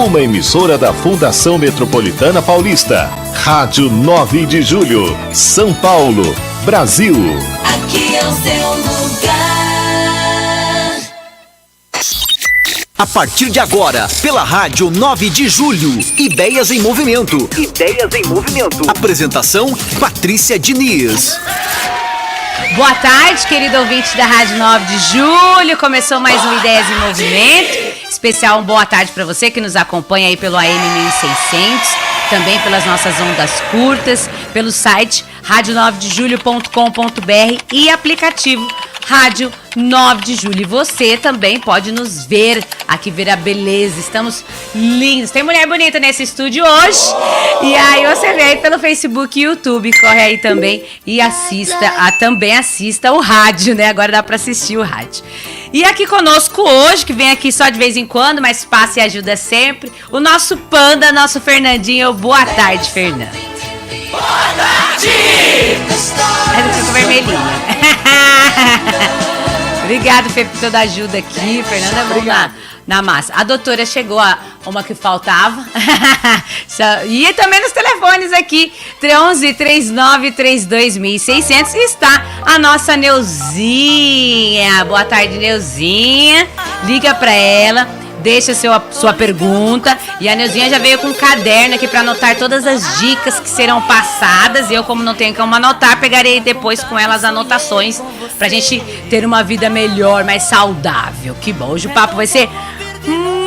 uma emissora da Fundação Metropolitana Paulista. Rádio 9 de Julho, São Paulo, Brasil. Aqui é o seu lugar. A partir de agora, pela Rádio 9 de Julho, Ideias em Movimento. Ideias em Movimento. Apresentação, Patrícia Diniz. Boa tarde, querido ouvinte da Rádio 9 de Julho. Começou mais um Ideias em Movimento. Especial, boa tarde para você que nos acompanha aí pelo AM 1600, também pelas nossas ondas curtas, pelo site radio9dejulho.com.br e aplicativo Rádio 9 de Julho. E você também pode nos ver, aqui ver a beleza. Estamos lindos. Tem mulher bonita nesse estúdio hoje. E aí você vê aí pelo Facebook e YouTube. Corre aí também e também assista o rádio, né? Agora dá para assistir o rádio. E aqui conosco hoje, que vem aqui só de vez em quando, mas passa e ajuda sempre, o nosso panda, nosso Fernandinho. Boa tarde, Fernando. Boa tarde! Eu fico vermelhinha. Obrigado, Fê, por toda a ajuda aqui. Fernanda, obrigada. Na massa. A doutora chegou, uma que faltava. E também nos telefones aqui, 11-3932-1600, está a nossa Neuzinha. Boa tarde, Neuzinha. Liga pra ela, deixa sua pergunta. E a Neuzinha já veio com um caderno aqui para anotar todas as dicas que serão passadas. E eu, como não tenho como anotar, pegarei depois com ela as anotações pra gente ter uma vida melhor, mais saudável. Que bom, hoje o papo vai ser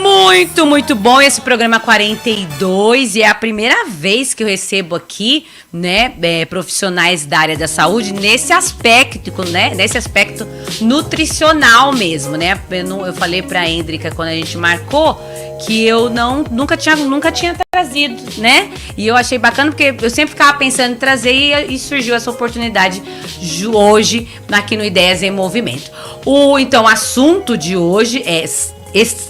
muito, muito bom. Esse programa 42 e é a primeira vez que eu recebo aqui, né, profissionais da área da saúde nesse aspecto, né, nesse aspecto nutricional mesmo, né? Eu falei pra Hendrika quando a gente marcou que eu nunca tinha trazido, né? E eu achei bacana porque eu sempre ficava pensando em trazer e surgiu essa oportunidade hoje aqui no Ideias em Movimento. Então, o assunto de hoje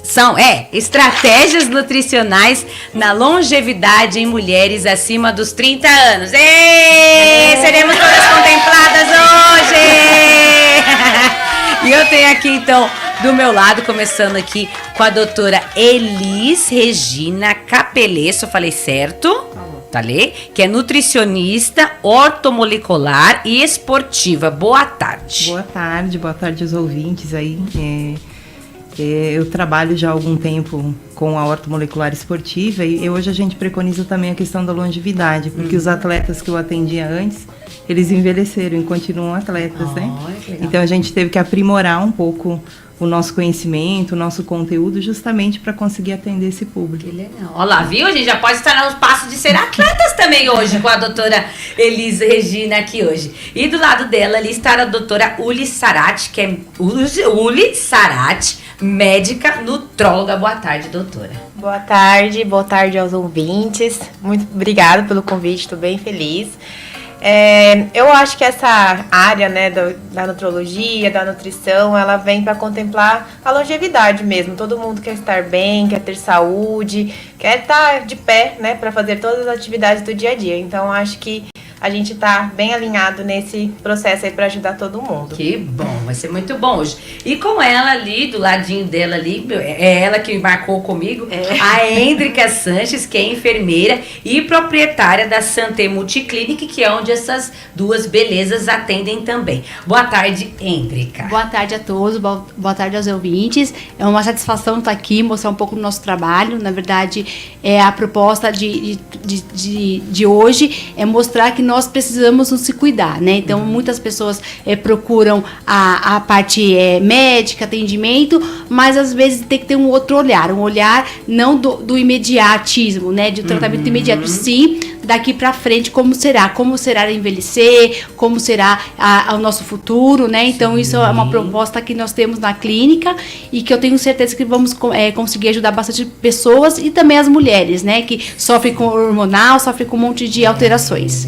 são estratégias nutricionais na longevidade em mulheres acima dos 30 anos. Seremos todas contempladas hoje! E eu tenho aqui, então, do meu lado, começando aqui com a doutora Elis Regina Capelesso, falei certo? Falei? Que é nutricionista, ortomolecular e esportiva. Boa tarde. Boa tarde aos ouvintes aí. Eu trabalho já há algum tempo com a ortomolecular esportiva e hoje a gente preconiza também a questão da longevidade, porque os atletas que eu atendia antes, eles envelheceram e continuam atletas, né? Então a gente teve que aprimorar um pouco o nosso conhecimento, o nosso conteúdo, justamente para conseguir atender esse público. Que legal. Olha lá, viu? A gente já pode estar nos passos de ser atletas também hoje, com a doutora Elis Regina aqui hoje. E do lado dela ali está a doutora Uli Sarati, que é Uli Sarati, médica nutróloga. Boa tarde, doutora. Boa tarde aos ouvintes. Muito obrigada pelo convite, estou bem feliz. Eu acho que essa área, né, da nutrologia, da nutrição, ela vem para contemplar a longevidade mesmo. Todo mundo quer estar bem, quer ter saúde, quer estar de pé, né, para fazer todas as atividades do dia a dia. Então, acho que a gente está bem alinhado nesse processo aí para ajudar todo mundo. Que bom, vai ser muito bom hoje. E com ela ali, do ladinho dela ali, é ela que marcou comigo, a Hendrika Sanches, que é enfermeira e proprietária da Santé Multiclinic, que é onde essas duas belezas atendem também. Boa tarde, Hendrika. Boa tarde a todos, boa tarde aos ouvintes. É uma satisfação estar aqui, mostrar um pouco do nosso trabalho. Na verdade, a proposta de hoje é mostrar que nós precisamos nos se cuidar, né? Então, muitas pessoas procuram a parte médica, atendimento, mas às vezes tem que ter um outro olhar, um olhar não do imediatismo, né? De um tratamento imediato, sim, daqui para frente, como será envelhecer, como será o nosso futuro, né? Então, isso é uma proposta que nós temos na clínica e que eu tenho certeza que vamos conseguir ajudar bastante pessoas e também as mulheres, né? Que sofrem com hormonal, sofrem com um monte de alterações.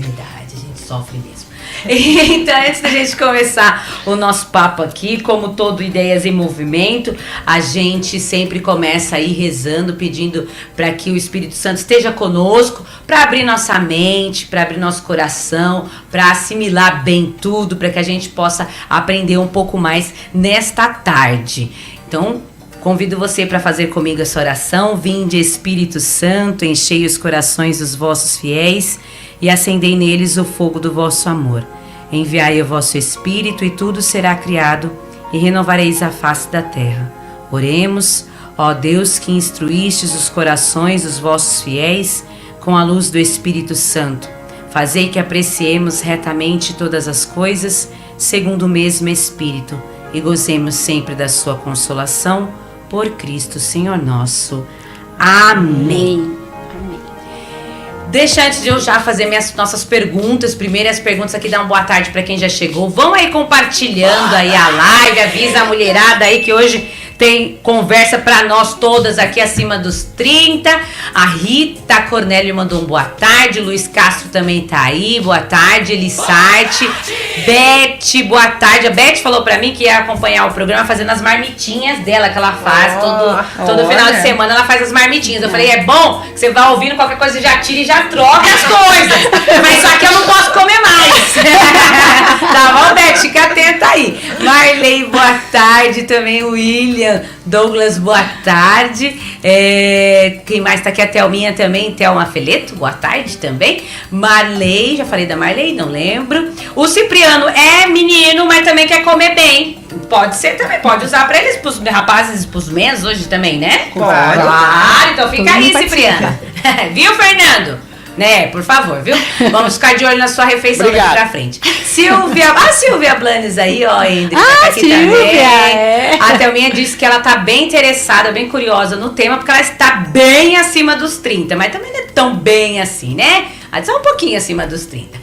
Sofre mesmo. Então, antes da gente começar o nosso papo aqui, como todo Ideias em Movimento, a gente sempre começa aí rezando, pedindo para que o Espírito Santo esteja conosco, para abrir nossa mente, para abrir nosso coração, para assimilar bem tudo, para que a gente possa aprender um pouco mais nesta tarde. Então, Convido você para fazer comigo essa oração. Vinde, Espírito Santo, enchei os corações dos vossos fiéis e acendei neles o fogo do vosso amor. Enviai o vosso Espírito e tudo será criado e renovareis a face da terra. Oremos, ó Deus que instruístes os corações dos vossos fiéis com a luz do Espírito Santo. Fazei que apreciemos retamente todas as coisas segundo o mesmo Espírito e gozemos sempre da sua consolação por Cristo Senhor nosso. Amém. Deixa antes de eu já fazer nossas perguntas, primeiro as perguntas aqui, dá uma boa tarde para quem já chegou. Vão aí compartilhando aí a live, avisa a mulherada aí que hoje tem conversa para nós todas aqui acima dos 30. A Rita Cornélio mandou um boa tarde, Luiz Castro também tá aí, boa tarde, Elissarte, Beth, boa tarde. A Beth falou para mim que ia acompanhar o programa fazendo as marmitinhas dela, que ela faz todo final de semana, ela faz as marmitinhas. Eu falei, é bom que você vai ouvindo qualquer coisa, já tira e já troca as coisas, mas só que eu não posso comer mais. Tá bom, Beth? Fica atenta aí. Marley, boa tarde também, William. Douglas, boa tarde. Quem mais tá aqui? A Thelminha também, Thelma Feleto, boa tarde também. Marley, já falei da Marley, não lembro. O Cipriano é menino, mas também quer comer bem. Pode ser também, pode usar pra eles, pros rapazes e pros meninos hoje também, né? Pode. Claro, então fica aí, Cipriano. Viu, Fernando? Né, por favor, viu? Vamos ficar de olho na sua refeição daqui pra frente. Silvia, a Silvia Blanes aí, ó, Hendrix, tá aqui Silvia, também. A Thelminha disse que ela tá bem interessada, bem curiosa no tema, porque ela está bem acima dos 30, mas também não é tão bem assim, né? Só um pouquinho acima dos 30.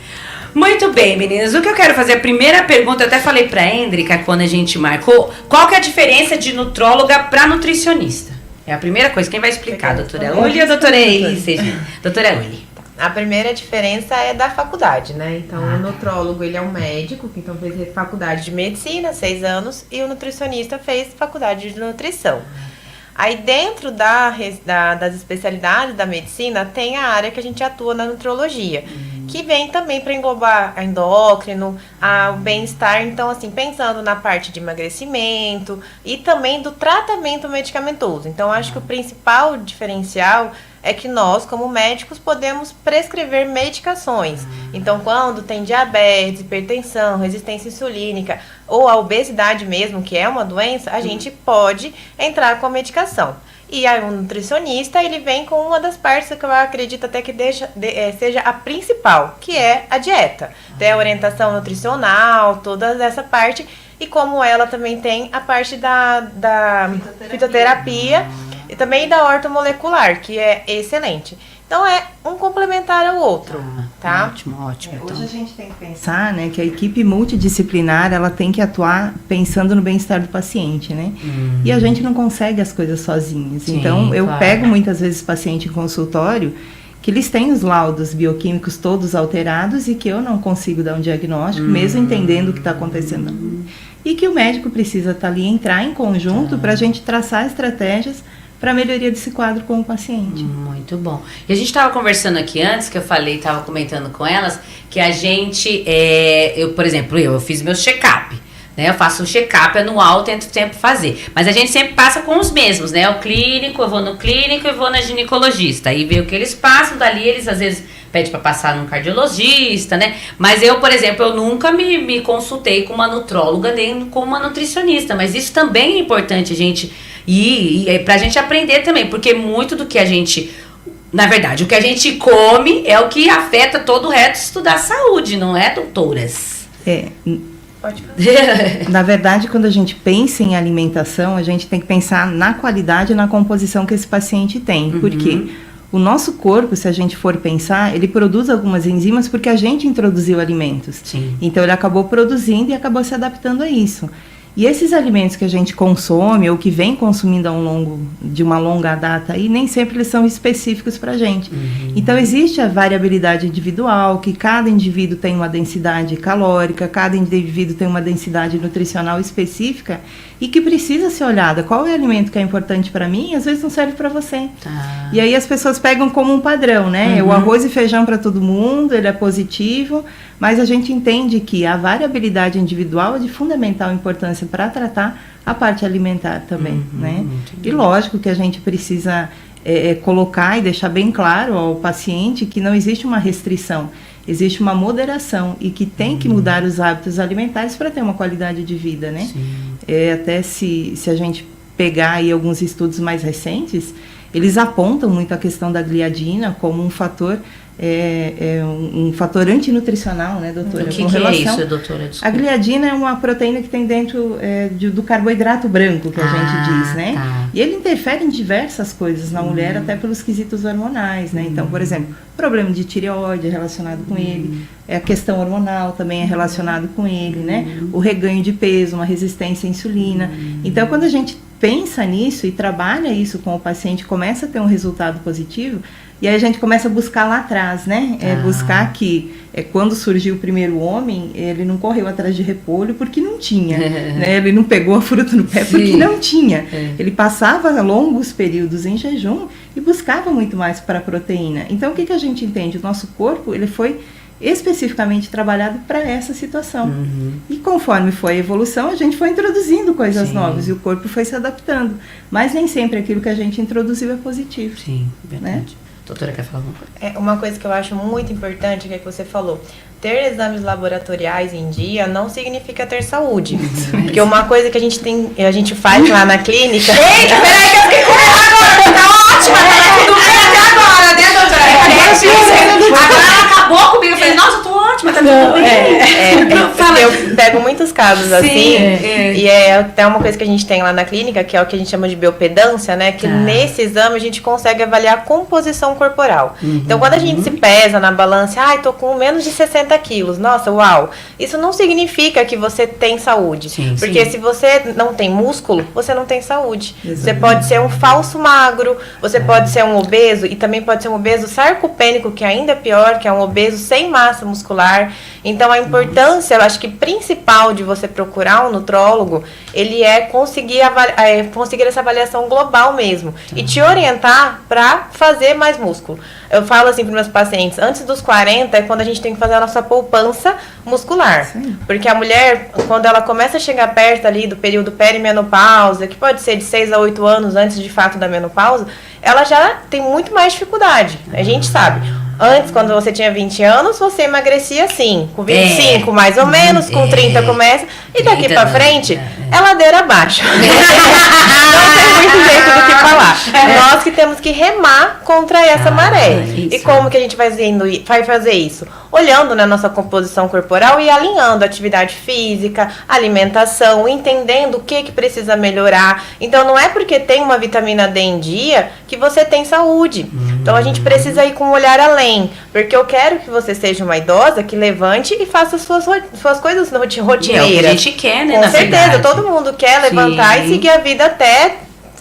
Muito bem, meninas, o que eu quero fazer, a primeira pergunta, eu até falei pra Hendrika quando a gente marcou, qual que é a diferença de nutróloga pra nutricionista? É a primeira coisa, quem vai explicar, doutora Uli ou doutora Elis? Doutora Uli. A primeira diferença é da faculdade, né? Então, o nutrólogo, ele é um médico, que então fez faculdade de medicina, 6 anos, e o nutricionista fez faculdade de nutrição. Aí, dentro das especialidades da medicina, tem a área que a gente atua na nutrologia, que vem também para englobar a endócrino, o bem-estar. Então, assim, pensando na parte de emagrecimento e também do tratamento medicamentoso. Então, acho que o principal diferencial é que nós, como médicos, podemos prescrever medicações. Então, quando tem diabetes, hipertensão, resistência insulínica ou a obesidade mesmo, que é uma doença, a gente pode entrar com a medicação. E aí, o nutricionista, ele vem com uma das partes que eu acredito até que seja a principal, que é a dieta. Tem a orientação nutricional, toda essa parte. E como ela também tem a parte da fitoterapia e também da ortomolecular, que é excelente. Então, é um complementar ao outro, tá? Ótimo, ótimo. Então. Hoje a gente tem que pensar, né, que a equipe multidisciplinar, ela tem que atuar pensando no bem-estar do paciente, né? E a gente não consegue as coisas sozinhos. Sim, então, eu claro. pego muitas vezes paciente em consultório que eles têm os laudos bioquímicos todos alterados e que eu não consigo dar um diagnóstico, mesmo entendendo o que está acontecendo. E que o médico precisa estar ali, entrar em conjunto para a gente traçar estratégias para a melhoria desse quadro com o paciente. Muito bom. E a gente estava conversando aqui antes, que eu falei, estava comentando com elas, que a gente, por exemplo, eu fiz meu check-up, né? Eu faço um check-up anual, tento sempre fazer. Mas a gente sempre passa com os mesmos, né? O clínico, eu vou no clínico, eu vou na ginecologista. Aí vê o que eles passam, dali eles às vezes pedem para passar num cardiologista, né? Mas eu, por exemplo, eu nunca me consultei com uma nutróloga nem com uma nutricionista. Mas isso também é importante a gente e pra gente aprender também, porque muito do que a gente, na verdade, o que a gente come é o que afeta todo o resto da saúde, não é, doutoras? Pode fazer. Na verdade, quando a gente pensa em alimentação, a gente tem que pensar na qualidade e na composição que esse paciente tem. Porque o nosso corpo, se a gente for pensar, ele produz algumas enzimas porque a gente introduziu alimentos. Sim. Então, ele acabou produzindo e acabou se adaptando a isso. E esses alimentos que a gente consome ou que vem consumindo de uma longa data aí, nem sempre eles são específicos para a gente. Então, existe a variabilidade individual, que cada indivíduo tem uma densidade calórica, cada indivíduo tem uma densidade nutricional específica e que precisa ser olhada. Qual é o alimento que é importante para mim e às vezes não serve para você. E aí as pessoas pegam como um padrão, né? O arroz e feijão para todo mundo, ele é positivo, mas a gente entende que a variabilidade individual é de fundamental importância para tratar a parte alimentar também, né? E lógico que a gente precisa colocar e deixar bem claro ao paciente que não existe uma restrição, existe uma moderação e que tem que mudar os hábitos alimentares para ter uma qualidade de vida, né? Até se a gente pegar aí alguns estudos mais recentes, eles apontam muito a questão da gliadina como um fator um fator antinutricional, né, doutora? O que é isso, doutora? Desculpa. A gliadina é uma proteína que tem dentro do carboidrato branco, que a gente diz, né? Tá. E ele interfere em diversas coisas na mulher, até pelos quesitos hormonais, né? Então, por exemplo, problema de tireoide é relacionado com ele, a questão hormonal também é relacionado com ele, né? O reganho de peso, uma resistência à insulina. Então, quando a gente pensa nisso e trabalha isso com o paciente, começa a ter um resultado positivo, e aí a gente começa a buscar lá atrás, né? Buscar que quando surgiu o primeiro homem, ele não correu atrás de repolho porque não tinha, né? Ele não pegou a fruta no pé porque não tinha. Ele passava longos períodos em jejum e buscava muito mais para a proteína. Então, o que a gente entende? O nosso corpo, ele foi especificamente trabalhado para essa situação. E conforme foi a evolução, a gente foi introduzindo coisas novas e o corpo foi se adaptando. Mas nem sempre aquilo que a gente introduziu é positivo. Sim, verdade. Né? Doutora, quer falar alguma coisa? Uma coisa que eu acho muito importante, que você falou, ter exames laboratoriais em dia não significa ter saúde. Porque uma coisa que a gente faz lá na clínica... Eita, peraí que eu fiquei com ela agora, tá ótima, tá tudo bem até agora, né, doutora? Agora ela acabou comigo, eu falei, nossa, eu tô ótima, tá tudo bem. Eu pego muitos casos assim, e é até uma coisa que a gente tem lá na clínica, que é o que a gente chama de biopedância, né? Que nesse exame a gente consegue avaliar a composição corporal. Então, quando a gente se pesa na balança, tô com menos de 60 quilos, nossa, uau! Isso não significa que você tem saúde. Porque se você não tem músculo, você não tem saúde. Você pode ser um falso magro, você pode ser um obeso, e também pode ser um obeso sarcopênico, que ainda é pior, que é um obeso sem massa muscular. Então, a importância, eu acho que principal de você procurar um nutrólogo, ele é conseguir essa avaliação global mesmo. E te orientar para fazer mais músculo. Eu falo assim para meus pacientes, antes dos 40 é quando a gente tem que fazer a nossa poupança muscular. Porque a mulher, quando ela começa a chegar perto ali do período perimenopausa, que pode ser de 6 a 8 anos antes de fato da menopausa, ela já tem muito mais dificuldade. A gente sabe. Antes, quando você tinha 20 anos, você emagrecia assim, com 25 mais ou menos, com 30 começa, e daqui pra frente, é ladeira abaixo. Não tem muito jeito do que falar. Nós que temos que remar contra essa maré. E como que a gente vai fazer isso? Olhando na nossa composição corporal e alinhando atividade física, alimentação, entendendo o que precisa melhorar. Então, não é porque tem uma vitamina D em dia que você tem saúde. Então, a gente precisa ir com um olhar além. Porque eu quero que você seja uma idosa que levante e faça suas coisas rotineiras. É o que a gente quer, né? Com certeza, todo mundo quer levantar e seguir a vida até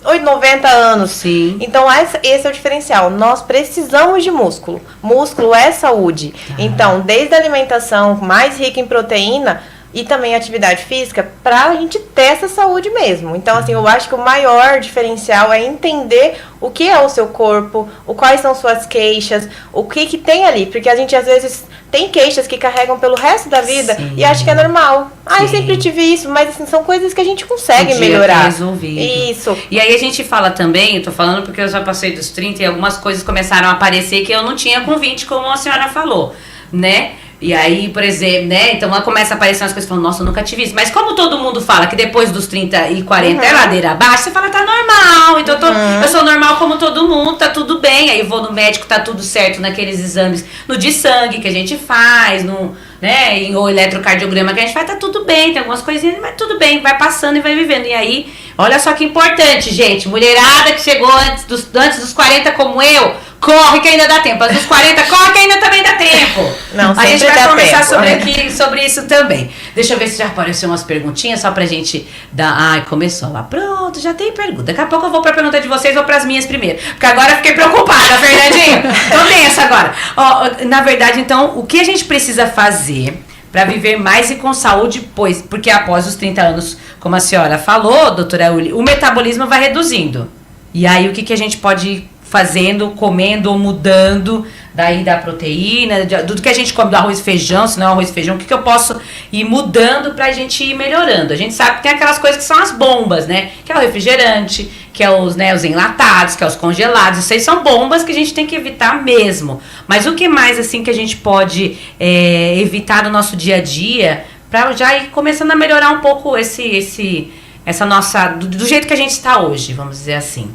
90 anos. Sim. Então, esse é o diferencial. Nós precisamos de músculo. Músculo é saúde. Então, desde a alimentação mais rica em proteína e também atividade física, pra gente ter essa saúde mesmo. Então, assim, eu acho que o maior diferencial é entender o que é o seu corpo, quais são suas queixas, o que tem ali. Porque a gente, às vezes, tem queixas que carregam pelo resto da vida e acha que é normal. Eu sempre tive isso, mas assim, são coisas que a gente consegue melhorar. Resolvido. Isso. E aí a gente fala também, eu tô falando porque eu já passei dos 30 e algumas coisas começaram a aparecer que eu não tinha com 20, como a senhora falou, né? E aí, por exemplo, né? Então ela começa a aparecer umas coisas falando, nossa, eu nunca tive isso. Mas como todo mundo fala que depois dos 30 e 40 é ladeira abaixo, você fala, tá normal. Então eu sou normal como todo mundo, tá tudo bem. Aí eu vou no médico, tá tudo certo naqueles exames, no de sangue que a gente faz, né? Ou eletrocardiograma que a gente faz, tá tudo bem, tem algumas coisinhas, mas tudo bem, vai passando e vai vivendo. E aí, olha só que importante, gente. Mulherada que chegou antes dos 40 como eu, corre que ainda dá tempo. As dos 40, corre que ainda também dá tempo. Não, a gente vai conversar tempo. sobre isso também. Deixa eu ver se já apareceu umas perguntinhas, só pra gente dar... Ai, começou lá. Pronto, já tem pergunta. Daqui a pouco eu vou pra pergunta de vocês ou pras minhas primeiro. Porque agora eu fiquei preocupada, Fernandinho. Tô tensa agora. Na verdade, então, o que a gente precisa fazer para viver mais e com saúde, porque após os 30 anos, como a senhora falou, doutora Uli, o metabolismo vai reduzindo. E aí, o que a gente pode fazendo, comendo ou mudando daí da proteína, do que a gente come do arroz e feijão, se não é arroz e feijão, o que eu posso ir mudando pra gente ir melhorando? A gente sabe que tem aquelas coisas que são as bombas, né? Que é o refrigerante, que é os enlatados, que é os congelados. Isso aí são bombas que a gente tem que evitar mesmo. Mas o que mais, assim, que a gente pode evitar no nosso dia a dia pra já ir começando a melhorar um pouco essa nossa... Do jeito que a gente está hoje, vamos dizer assim.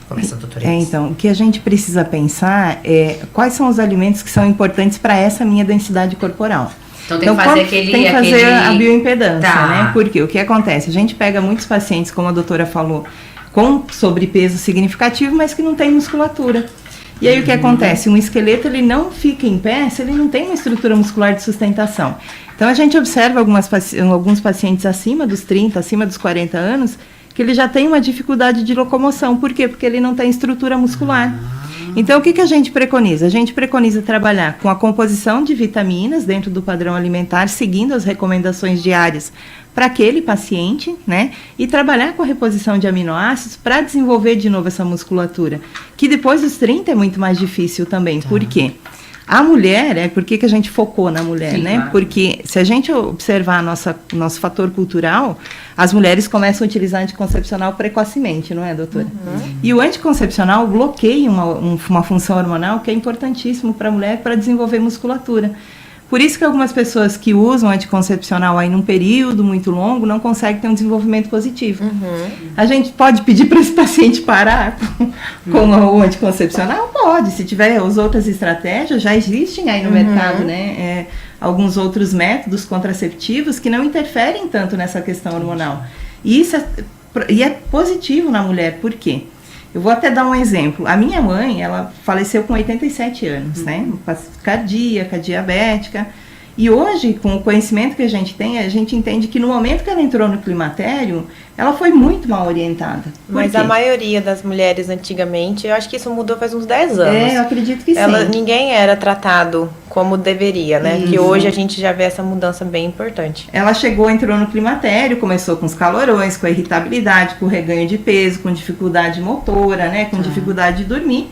Começa, doutora Elis. Então, o que a gente precisa pensar é quais são os alimentos que são importantes para essa minha densidade corporal. Então tem que fazer tem que fazer a bioimpedância, tá, né? Porque o que acontece? A gente pega muitos pacientes, como a doutora falou, com sobrepeso significativo, mas que não tem musculatura. E aí o que acontece? Um esqueleto ele não fica em pé se ele não tem uma estrutura muscular de sustentação. Então a gente observa alguns pacientes acima dos 30, acima dos 40 anos, que ele já tem uma dificuldade de locomoção. Por quê? Porque ele não tem estrutura muscular. Então, o que a gente preconiza? A gente preconiza trabalhar com a composição de vitaminas dentro do padrão alimentar, seguindo as recomendações diárias para aquele paciente, né? E trabalhar com a reposição de aminoácidos para desenvolver de novo essa musculatura, que depois dos 30 é muito mais difícil também. Por quê? A mulher, por que a gente focou na mulher, sim, né? Claro. Porque se a gente observar nosso fator cultural, as mulheres começam a utilizar anticoncepcional precocemente, não é, doutora? E o anticoncepcional bloqueia uma função hormonal que é importantíssimo para a mulher para desenvolver musculatura. Por isso que algumas pessoas que usam anticoncepcional aí num período muito longo não conseguem ter um desenvolvimento positivo. A gente pode pedir para esse paciente parar com o anticoncepcional? Pode. Se tiver as outras estratégias, já existem aí no mercado, né? Alguns outros métodos contraceptivos que não interferem tanto nessa questão hormonal. E isso é positivo na mulher. Por quê? Eu vou até dar um exemplo. A minha mãe, ela faleceu com 87 anos, né? Cardíaca, diabética. E hoje, com o conhecimento que a gente tem, a gente entende que no momento que ela entrou no climatério, ela foi muito mal orientada. Mas a maioria das mulheres antigamente, eu acho que isso mudou faz uns 10 anos. Eu acredito que sim. Ninguém era tratado como deveria, né? Que hoje a gente já vê essa mudança bem importante. Ela entrou no climatério, começou com os calorões, com a irritabilidade, com o reganho de peso, com dificuldade motora, né? Com dificuldade de dormir.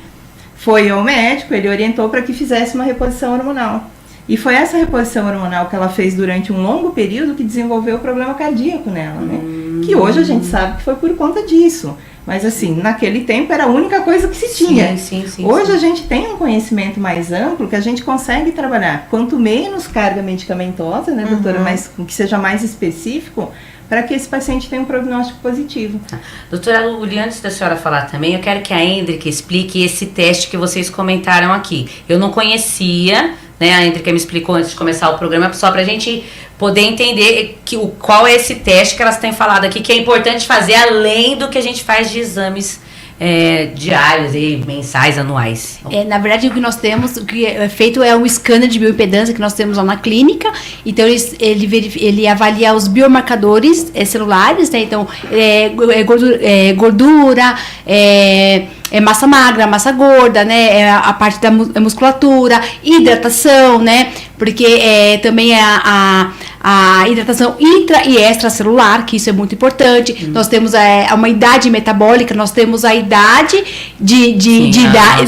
Foi ao médico, ele orientou para que fizesse uma reposição hormonal. E foi essa reposição hormonal que ela fez durante um longo período que desenvolveu o problema cardíaco nela, né? Que hoje a gente sabe que foi por conta disso. Mas assim, naquele tempo era a única coisa que se tinha. Sim, hoje a gente tem um conhecimento mais amplo que a gente consegue trabalhar. Quanto menos carga medicamentosa, né, doutora? Mas que seja mais específico, para que esse paciente tenha um prognóstico positivo. Doutora Luli, antes da senhora falar também, eu quero que a Hendrika explique esse teste que vocês comentaram aqui. Eu não conhecia, né? A Hendrika me explicou antes de começar o programa, só para a gente poder entender qual é esse teste que elas têm falado aqui, que é importante fazer além do que a gente faz de exames diários e mensais, anuais. Na verdade, o que nós temos, o que é feito é um scanner de bioimpedância que nós temos lá na clínica. Então, ele avalia os biomarcadores celulares, né? Então, gordura, massa magra, massa gorda, né? A parte da musculatura, hidratação, né? Porque também a hidratação intra e extracelular, que isso é muito importante. Nós temos uma idade metabólica, nós temos a idade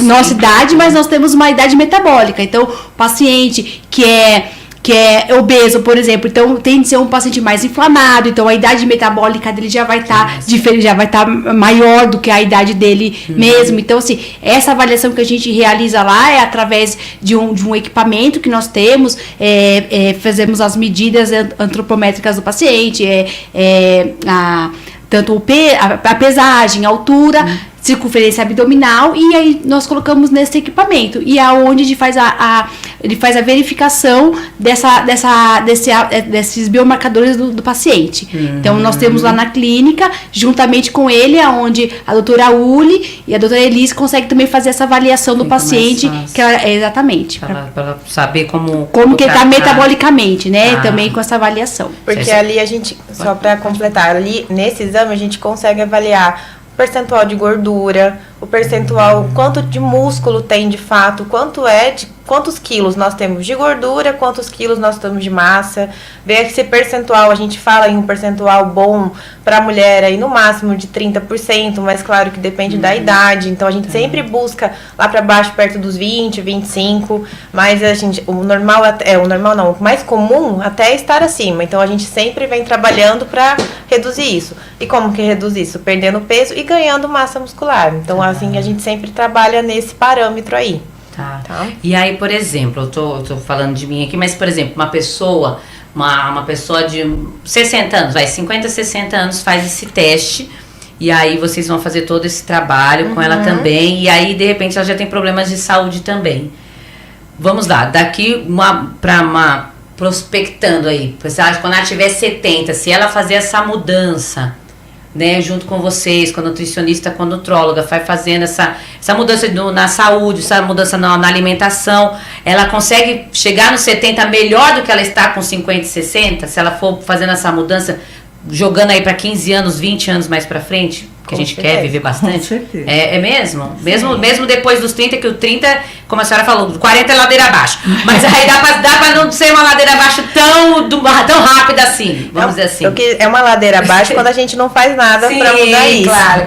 nossa idade, mas nós temos uma idade metabólica. Então, paciente que é obeso, por exemplo, então tem de ser um paciente mais inflamado, então a idade metabólica dele já vai estar diferente, já vai estar maior do que a idade dele mesmo. Então, assim, essa avaliação que a gente realiza lá é através de um equipamento que nós temos, fazemos as medidas antropométricas do paciente, tanto a pesagem, a altura, circunferência abdominal, e aí nós colocamos nesse equipamento, e aonde ele faz a verificação desses biomarcadores do paciente. Então nós temos lá na clínica, juntamente com ele, aonde a doutora Uli e a doutora Elis conseguem também fazer essa avaliação do paciente, que exatamente. Para saber como que ele está metabolicamente, né? Também com essa avaliação. Porque ali a gente, só para completar, ali nesse exame a gente consegue avaliar percentual de gordura, o percentual, quanto de músculo tem de fato, quantos quilos nós temos de gordura, quantos quilos nós temos de massa, ver esse percentual, a gente fala em um percentual bom para a mulher aí no máximo de 30%, mas claro que depende da idade, então a gente sempre busca lá para baixo perto dos 20, 25, mas o mais comum até é estar acima, então a gente sempre vem trabalhando para reduzir isso. E como que reduz isso? Perdendo peso e ganhando massa muscular, então assim a gente sempre trabalha nesse parâmetro aí. Tá. E aí, por exemplo, eu tô falando de mim aqui, mas, por exemplo, uma pessoa de 60 anos, 50, 60 anos faz esse teste, e aí vocês vão fazer todo esse trabalho com ela também, e aí, de repente, ela já tem problemas de saúde também. Vamos lá, daqui prospectando aí, quando ela tiver 70, se ela fazer essa mudança, né, junto com vocês, com a nutricionista, com a nutróloga, vai fazendo essa mudança na saúde, essa mudança na alimentação, ela consegue chegar nos 70 melhor do que ela está com 50 e 60, se ela for fazendo essa mudança, jogando aí para 15 anos, 20 anos mais para frente, que a gente quer viver bastante. Com certeza. É mesmo? Mesmo depois dos 30, que o 30, como a senhora falou, 40 é ladeira abaixo. Mas aí dá pra não ser uma ladeira abaixo tão rápida assim, vamos dizer assim. É uma ladeira abaixo quando a gente não faz nada pra mudar isso. Claro.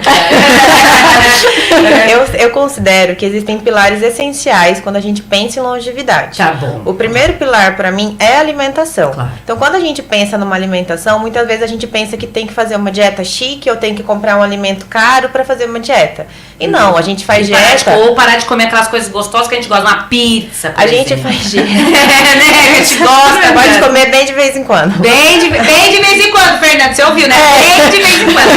Eu considero que existem pilares essenciais quando a gente pensa em longevidade. Tá bom. O primeiro pilar pra mim é a alimentação. Claro. Então quando a gente pensa numa alimentação, muitas vezes a gente pensa que tem que fazer uma dieta chique ou tem que comprar um alimento caro para fazer uma dieta. E não, a gente faz dieta. Ou parar de comer aquelas coisas gostosas que a gente gosta, uma pizza. A gente faz dieta. Né? A gente gosta. Pode comer bem de vez em quando. Bem de vez em quando, Fernando. Você ouviu, né? Bem de vez em quando.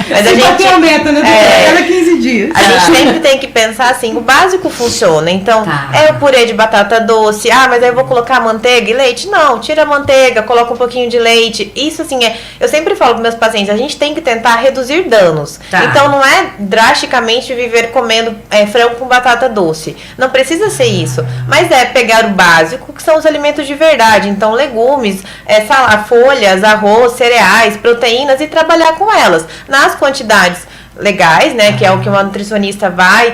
Mas a gente tem a meta, né? Cada 15 dias. A gente sempre tem que pensar assim, o básico funciona. Então, é o purê de batata doce. Mas aí eu vou colocar manteiga e leite? Não, tira a manteiga, coloca um pouquinho de leite. Isso assim eu sempre falo para meus pacientes, a gente tem que tentar reduzir danos. Então não é drasticamente viver comendo frango com batata doce. Não precisa ser isso. Mas é pegar o básico, que são os alimentos de verdade. Então legumes, folhas, arroz, cereais, proteínas e trabalhar com elas nas quantidades legais, né, que é o que uma nutricionista vai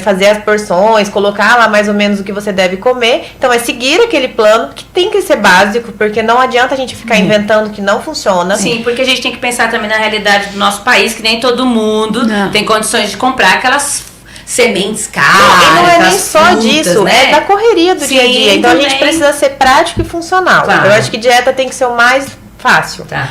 fazer as porções, colocar lá mais ou menos o que você deve comer. Então é seguir aquele plano que tem que ser básico, porque não adianta a gente ficar inventando que não funciona. Sim, porque a gente tem que pensar também na realidade do nosso país, que nem todo mundo tem condições de comprar aquelas sementes caras. E não é nem só frutas, disso, né? É da correria do dia a dia. Então também. A gente precisa ser prático e funcional. Claro. Eu acho que dieta tem que ser o mais fácil. Tá.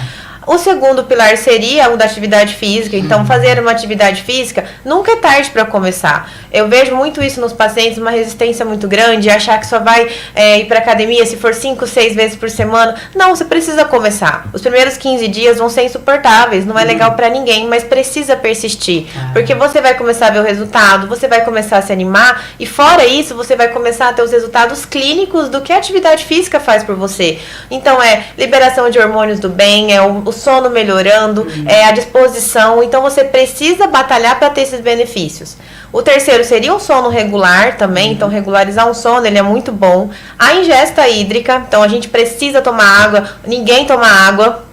O segundo pilar seria o da atividade física. Então, fazer uma atividade física nunca é tarde para começar. Eu vejo muito isso nos pacientes, uma resistência muito grande, achar que só vai ir para academia se for 5, 6 vezes por semana. Não, você precisa começar. Os primeiros 15 dias vão ser insuportáveis, não é legal para ninguém, mas precisa persistir. Porque você vai começar a ver o resultado, você vai começar a se animar e fora isso, você vai começar a ter os resultados clínicos do que a atividade física faz por você. Então, liberação de hormônios do bem, o sono melhorando, a disposição. Então você precisa batalhar para ter esses benefícios. O terceiro seria um sono regular também. Então regularizar um sono, ele é muito bom. A ingesta hídrica, então a gente precisa tomar água. Ninguém toma água.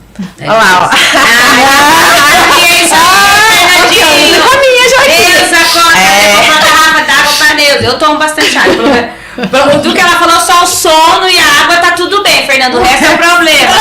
Olha lá, ó. Eu tomo bastante água. Do que ela falou, só o sono e a água tá tudo bem, Fernando. O resto é o problema.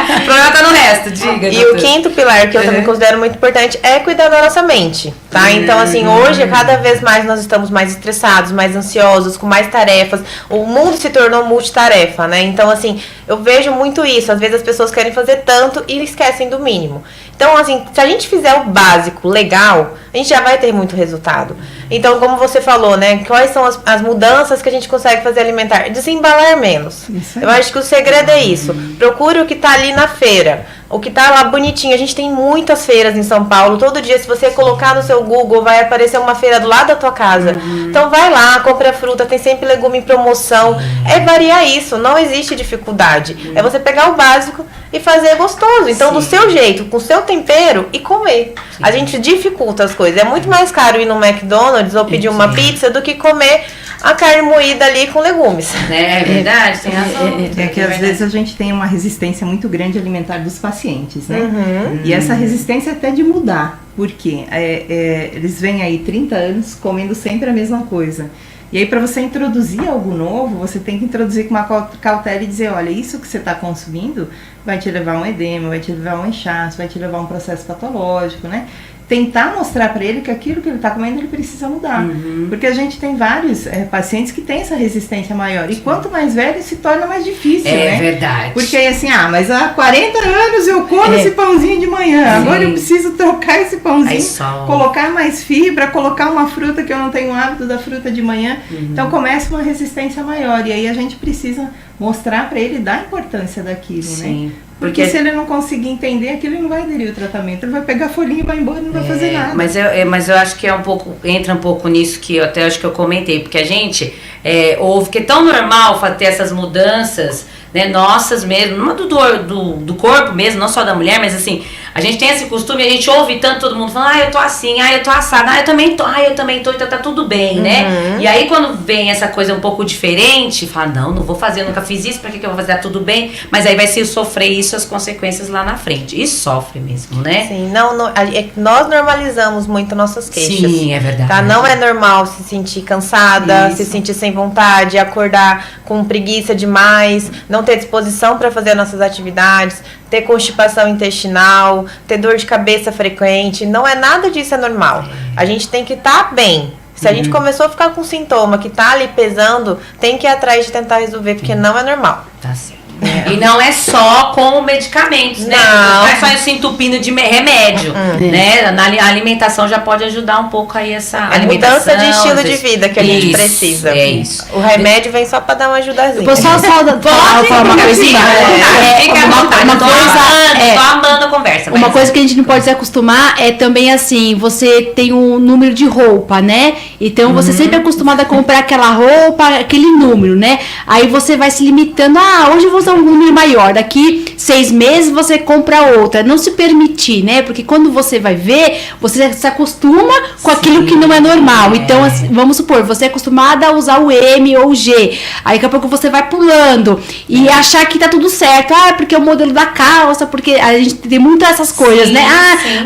O problema tá no resto, diga. E o quinto pilar, que eu também considero muito importante, é cuidar da nossa mente, tá? Então, assim, hoje, cada vez mais nós estamos mais estressados, mais ansiosos, com mais tarefas. O mundo se tornou multitarefa, né? Então, assim, eu vejo muito isso. Às vezes as pessoas querem fazer tanto e esquecem do mínimo. Então, assim, se a gente fizer o básico legal, a gente já vai ter muito resultado. Então, como você falou, né? Quais são as mudanças que a gente consegue fazer alimentar? Desembalar menos. Eu acho que o segredo é isso. Procure o que tá ali na feira. O que tá lá bonitinho. A gente tem muitas feiras em São Paulo. Todo dia, se você colocar no seu Google, vai aparecer uma feira do lado da tua casa. Então vai lá, compra fruta, tem sempre legume em promoção. É variar isso, não existe dificuldade. É você pegar o básico e fazer gostoso. Então, do seu jeito, com o seu tempero e comer. A gente dificulta as coisas. É muito mais caro ir no McDonald's ou pedir uma pizza do que comer a carne moída ali com legumes. É verdade, tem razão. É que às vezes a gente tem uma resistência muito grande alimentar dos pacientes, né? E essa resistência até de mudar. Por quê? Eles vêm aí 30 anos comendo sempre a mesma coisa. E aí, para você introduzir algo novo, você tem que introduzir com uma cautela e dizer, olha, isso que você está consumindo vai te levar a um edema, vai te levar a um inchaço, vai te levar a um processo patológico, né? Tentar mostrar para ele que aquilo que ele está comendo, ele precisa mudar. Porque a gente tem vários pacientes que têm essa resistência maior. E quanto mais velho, se torna mais difícil, né? É verdade. Porque aí assim, mas há 40 anos eu como esse pãozinho de manhã. Agora eu preciso trocar esse pãozinho, colocar mais fibra, colocar uma fruta que eu não tenho hábito da fruta de manhã. Então começa uma resistência maior. E aí a gente precisa mostrar para ele da importância daquilo, né? Porque se ele não conseguir entender aquilo, ele não vai aderir ao tratamento. Ele vai pegar a folhinha e vai embora e não vai fazer nada. Mas eu acho que entra um pouco nisso que eu até acho que eu comentei. Porque a gente ouve que é tão normal ter essas mudanças, né, nossas mesmo, não do corpo mesmo, não só da mulher, mas assim, a gente tem esse costume, a gente ouve tanto todo mundo falando, eu tô assim, eu tô assada, eu também tô, então tá tudo bem, né? E aí quando vem essa coisa um pouco diferente, fala, não vou fazer, eu nunca fiz isso, pra que eu vou fazer? Tá tudo bem, mas aí vai se sofrer isso, as consequências lá na frente, e sofre mesmo, né? Sim, nós normalizamos muito nossas queixas. Sim, é verdade. Tá? Não é normal se sentir cansada, se sentir sem vontade, acordar com preguiça demais, não ter disposição para fazer as nossas atividades, ter constipação intestinal, ter dor de cabeça frequente. Não é nada disso, é normal. A gente tem que estar bem. Se a gente começou a ficar com sintoma que tá ali pesando, tem que ir atrás de tentar resolver, porque não é normal. Tá certo. E não é só com medicamentos, né? Não é só se entupindo de remédio, né? Na alimentação já pode ajudar um pouco aí essa alimentação. Mudança de estilo de vida que a gente precisa. É isso. O remédio vem só pra dar uma ajudazinha. O pessoal falar uma coisinha. Fica à vontade. Tô amando a conversa. Uma coisa que a gente não pode se acostumar é também assim, você tem um número de roupa, né? Então você sempre é acostumado a comprar aquela roupa, aquele número, né? Aí você vai se limitando, hoje eu vou usar um número maior, daqui 6 meses você compra outra, não se permitir, né? Porque quando você vai ver, você se acostuma com aquilo que não é normal. Então, assim, vamos supor, você é acostumada a usar o M ou o G, aí daqui a pouco você vai pulando e achar que tá tudo certo, porque é o modelo da calça, porque a gente tem muitas essas coisas, né?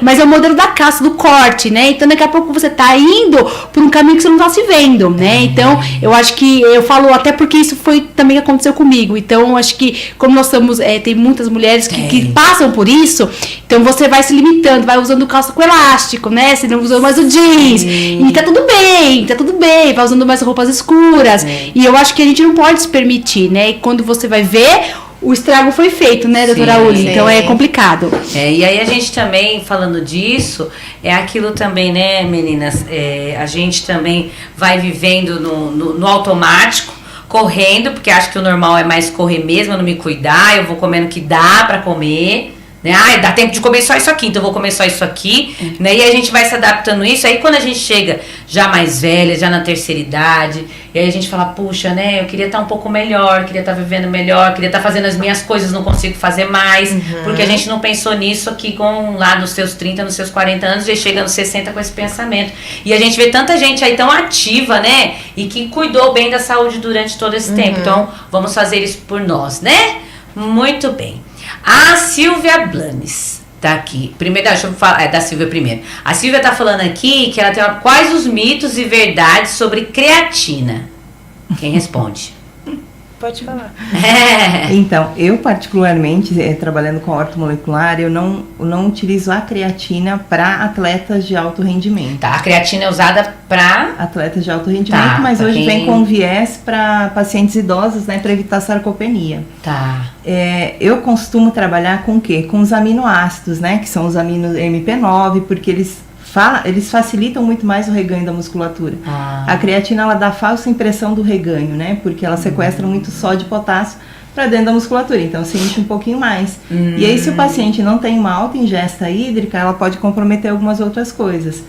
Mas é o modelo da calça, do corte, né? Então daqui a pouco você tá indo por um caminho que você não tá se vendo, né? Então, eu acho que eu falo até porque isso foi também aconteceu comigo. Então, eu acho que como nós estamos, tem muitas mulheres que passam por isso, então você vai se limitando, vai usando calça com elástico, né? Você não usou mais o jeans, e tá tudo bem, vai usando mais roupas escuras, e eu acho que a gente não pode se permitir, né? E quando você vai ver, o estrago foi feito, né, doutora Uli? Então é complicado. E aí a gente também, falando disso, é aquilo também, né, meninas? A gente também vai vivendo no automático, correndo, porque acho que o normal é mais correr mesmo, eu não me cuidar, eu vou comendo o que dá pra comer, né? Dá tempo de comer só isso aqui, então eu vou comer só isso aqui, né? E a gente vai se adaptando a isso. Aí quando a gente chega já mais velha, já na terceira idade, e aí a gente fala, puxa, né, eu queria estar um pouco melhor, queria estar vivendo melhor, queria estar fazendo as minhas coisas, não consigo fazer mais, porque a gente não pensou nisso aqui lá nos seus 30, nos seus 40 anos, e chega nos 60 com esse pensamento. E a gente vê tanta gente aí tão ativa, né, e que cuidou bem da saúde durante todo esse tempo. Então, vamos fazer isso por nós, né? Muito bem. A Silvia Blanes tá aqui. Primeiro, deixa eu falar, da Silvia primeiro. A Silvia tá falando aqui que ela tem quais os mitos e verdades sobre creatina. Quem responde? Pode falar. Então, eu particularmente, trabalhando com ortomolecular, eu não utilizo a creatina para atletas de alto rendimento. Tá, a creatina é usada para atletas de alto rendimento, mas hoje vem com viés para pacientes idosos, né, para evitar sarcopenia. Tá. Eu costumo trabalhar com o quê? Com os aminoácidos, né, que são os aminos MP9, porque eles facilitam muito mais o reganho da musculatura. A creatina, ela dá falsa impressão do reganho, né? Porque ela sequestra muito sódio e potássio para dentro da musculatura, então se enche um pouquinho mais. E aí, se o paciente não tem uma alta ingesta hídrica, ela pode comprometer algumas outras coisas.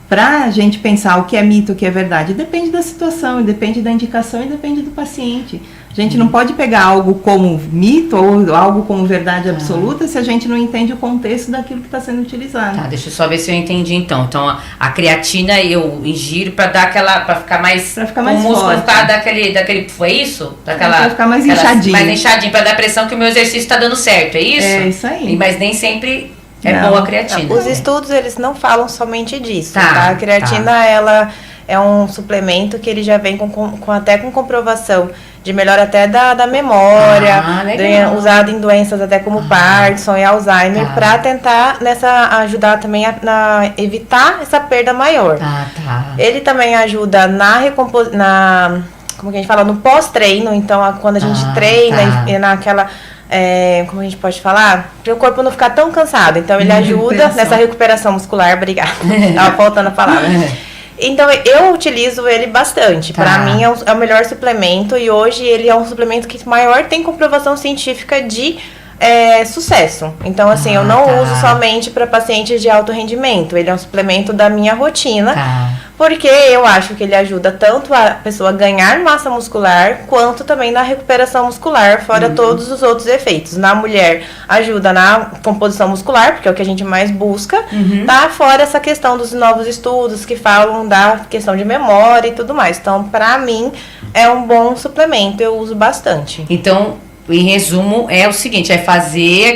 Para a gente pensar o que é mito, o que é verdade, depende da situação, depende da indicação e depende do paciente. A gente não pode pegar algo como mito ou algo como verdade absoluta se a gente não entende o contexto daquilo que está sendo utilizado. Tá, deixa eu só ver se eu entendi então. Então a creatina eu ingiro para dar aquela, para ficar mais, para ficar mais o músculo forte. Ficar daquele, foi isso? Daquela, para ficar mais inchadinho. Mais inchadinho, para dar a pressão que o meu exercício está dando certo, é isso? É isso aí. Mas nem sempre é boa a creatina. Os estudos, eles não falam somente disso, tá? A creatina, ela é um suplemento que ele já vem até com comprovação de melhora até da memória, usado em doenças até como Parkinson e Alzheimer, para tentar ajudar também a evitar essa perda maior. Ele também ajuda como que a gente fala, no pós-treino, então quando a gente treina e naquela... como a gente pode falar? Para o corpo não ficar tão cansado. Então ele ajuda nessa recuperação muscular. Obrigada. Tava faltando a palavra. Então eu utilizo ele bastante. Para mim é o melhor suplemento e hoje ele é um suplemento que maior tem comprovação científica de sucesso. Então assim, eu não uso somente para pacientes de alto rendimento. Ele é um suplemento da minha rotina. Porque eu acho que ele ajuda tanto a pessoa a ganhar massa muscular, quanto também na recuperação muscular, fora todos os outros efeitos. Na mulher, ajuda na composição muscular, porque é o que a gente mais busca, tá? Fora essa questão dos novos estudos que falam da questão de memória e tudo mais. Então, pra mim, é um bom suplemento, eu uso bastante. Então, em resumo, é o seguinte, é fazer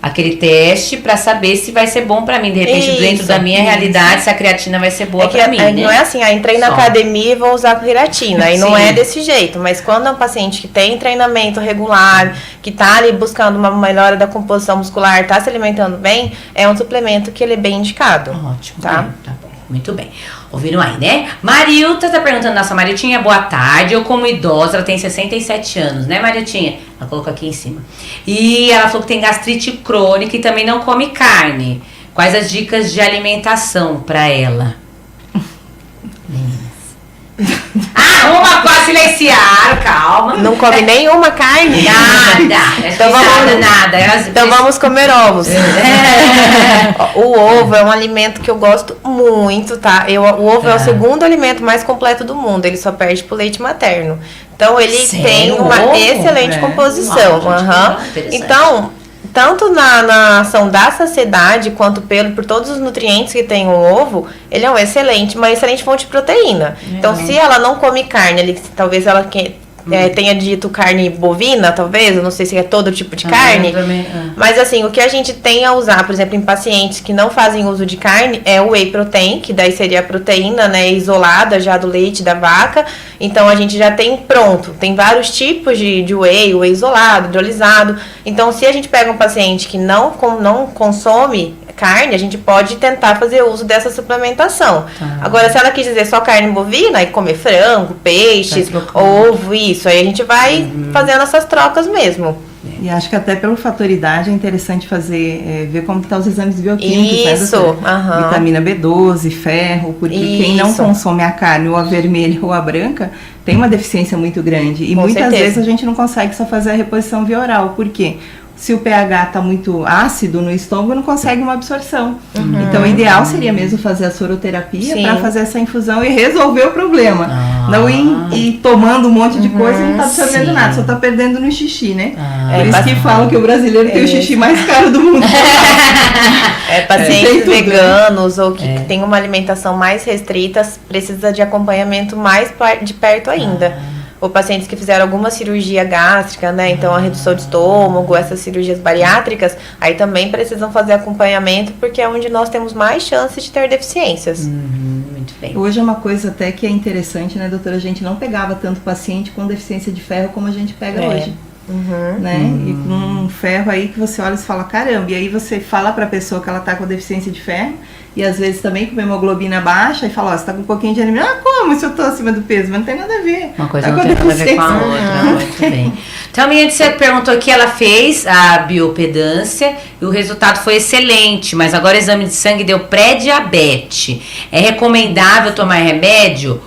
aquele teste pra saber se vai ser bom pra mim, de repente, dentro da minha realidade, se a creatina vai ser boa pra mim, né? Não é assim, entrei na academia e vou usar creatina, e não é desse jeito, mas quando é um paciente que tem treinamento regular, que tá ali buscando uma melhora da composição muscular, tá se alimentando bem, é um suplemento que ele é bem indicado. Ótimo, tá? Tá bom, muito bem. Ouviram aí, né? Marilta tá perguntando, nossa, Mariltinha, boa tarde. Eu como idosa, ela tem 67 anos, né, Mariltinha? Ela colocou aqui em cima. E ela falou que tem gastrite crônica e também não come carne. Quais as dicas de alimentação pra ela? Uma pra silenciar, calma. Não come nenhuma carne? Nada. Então vamos comer ovos. O ovo é um alimento que eu gosto muito, tá? O ovo é o segundo alimento mais completo do mundo. Ele só perde pro leite materno. Então ele tem uma excelente composição. Então, tanto na ação da saciedade quanto por todos os nutrientes que tem o ovo, ele é uma excelente fonte de proteína. Então, se ela não come carne, talvez ela tenha dito carne bovina, talvez, eu não sei se é todo tipo de carne, mas assim, o que a gente tem a usar, por exemplo, em pacientes que não fazem uso de carne, é o whey protein, que daí seria a proteína, né, isolada já do leite da vaca. Então a gente já tem pronto, tem vários tipos de whey isolado, hidrolisado. Então se a gente pega um paciente que não consome carne, a gente pode tentar fazer uso dessa suplementação. Agora, se ela quis dizer só carne bovina, aí comer frango, peixes, ovo, isso, aí a gente vai fazendo essas trocas mesmo. E acho que até pelo fator idade é interessante ver como estão os exames bioquímicos. Isso, né, vitamina B12, ferro, porque quem não consome a carne, ou a vermelha ou a branca, tem uma deficiência muito grande. E muitas vezes a gente não consegue só fazer a reposição via oral. Por quê? Se o pH está muito ácido no estômago, não consegue uma absorção. Então, o ideal seria mesmo fazer a soroterapia para fazer essa infusão e resolver o problema. Não ir tomando um monte de coisa e não está absorvendo nada, só está perdendo no xixi, né? Por isso que falam que o brasileiro tem o xixi mais caro do mundo. Pacientes veganos ou que tem uma alimentação mais restrita precisa de acompanhamento mais de perto ainda. Ou pacientes que fizeram alguma cirurgia gástrica, né? Então, a redução de estômago, essas cirurgias bariátricas, aí também precisam fazer acompanhamento, porque é onde nós temos mais chances de ter deficiências. Muito bem. Hoje é uma coisa até que é interessante, né, doutora? A gente não pegava tanto paciente com deficiência de ferro como a gente pega hoje. Né? E com um ferro aí que você olha e fala, caramba, e aí você fala pra pessoa que ela tá com deficiência de ferro, e às vezes também com hemoglobina baixa, e fala, ó, você tá com um pouquinho de anemia. Como se eu tô acima do peso? Mas não tem nada a ver. Uma coisa não tem nada a ver com a outra. Muito bem. Então, a minha você perguntou que ela fez a biopedância e o resultado foi excelente, mas agora o exame de sangue deu pré-diabetes. É recomendável tomar remédio?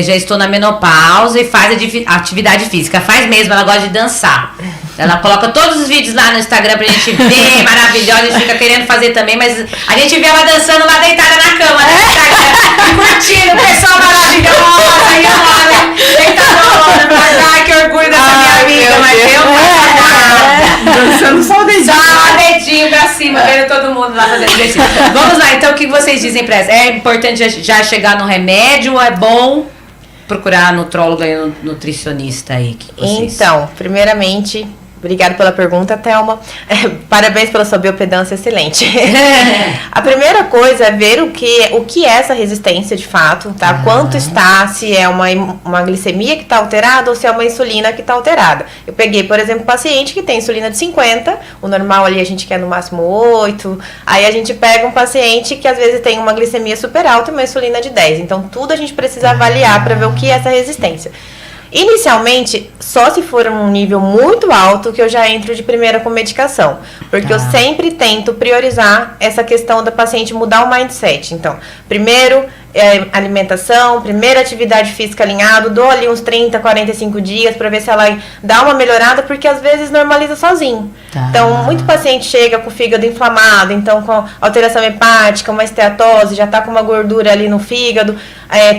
Já estou na menopausa e faz atividade física. Faz mesmo, ela gosta de dançar. Ela coloca todos os vídeos lá no Instagram pra gente ver, maravilhosa, a gente fica querendo fazer também, mas a gente vê ela dançando lá deitada na cama, né? Curtindo, pessoal maravilhosa, e olha, deitadona, mas ai, que orgulho dessa minha amiga, mas eu Dançando só o dedinho. só o dedinho pra cima, vendo todo mundo lá fazendo exercício. Vamos lá, então o que vocês dizem pra essa? É importante já chegar no remédio ou é bom procurar nutróloga e nutricionista aí? Que vocês... Então, primeiramente, obrigada pela pergunta, Thelma. Parabéns pela sua biopedância excelente. A primeira coisa é ver o que é essa resistência de fato, tá? Quanto está, se é uma glicemia que está alterada ou se é uma insulina que está alterada. Eu peguei, por exemplo, um paciente que tem insulina de 50, o normal ali a gente quer no máximo 8, aí a gente pega um paciente que às vezes tem uma glicemia super alta e uma insulina de 10. Então, tudo a gente precisa avaliar para ver o que é essa resistência. Inicialmente, só se for um nível muito alto que eu já entro de primeira com medicação. Porque eu sempre tento priorizar essa questão da paciente mudar o mindset. Então, primeiro, alimentação, primeira atividade física alinhado, dou ali uns 30, 45 dias para ver se ela dá uma melhorada, porque às vezes normaliza sozinho. Então, muito paciente chega com o fígado inflamado, então com alteração hepática, uma esteatose, já está com uma gordura ali no fígado,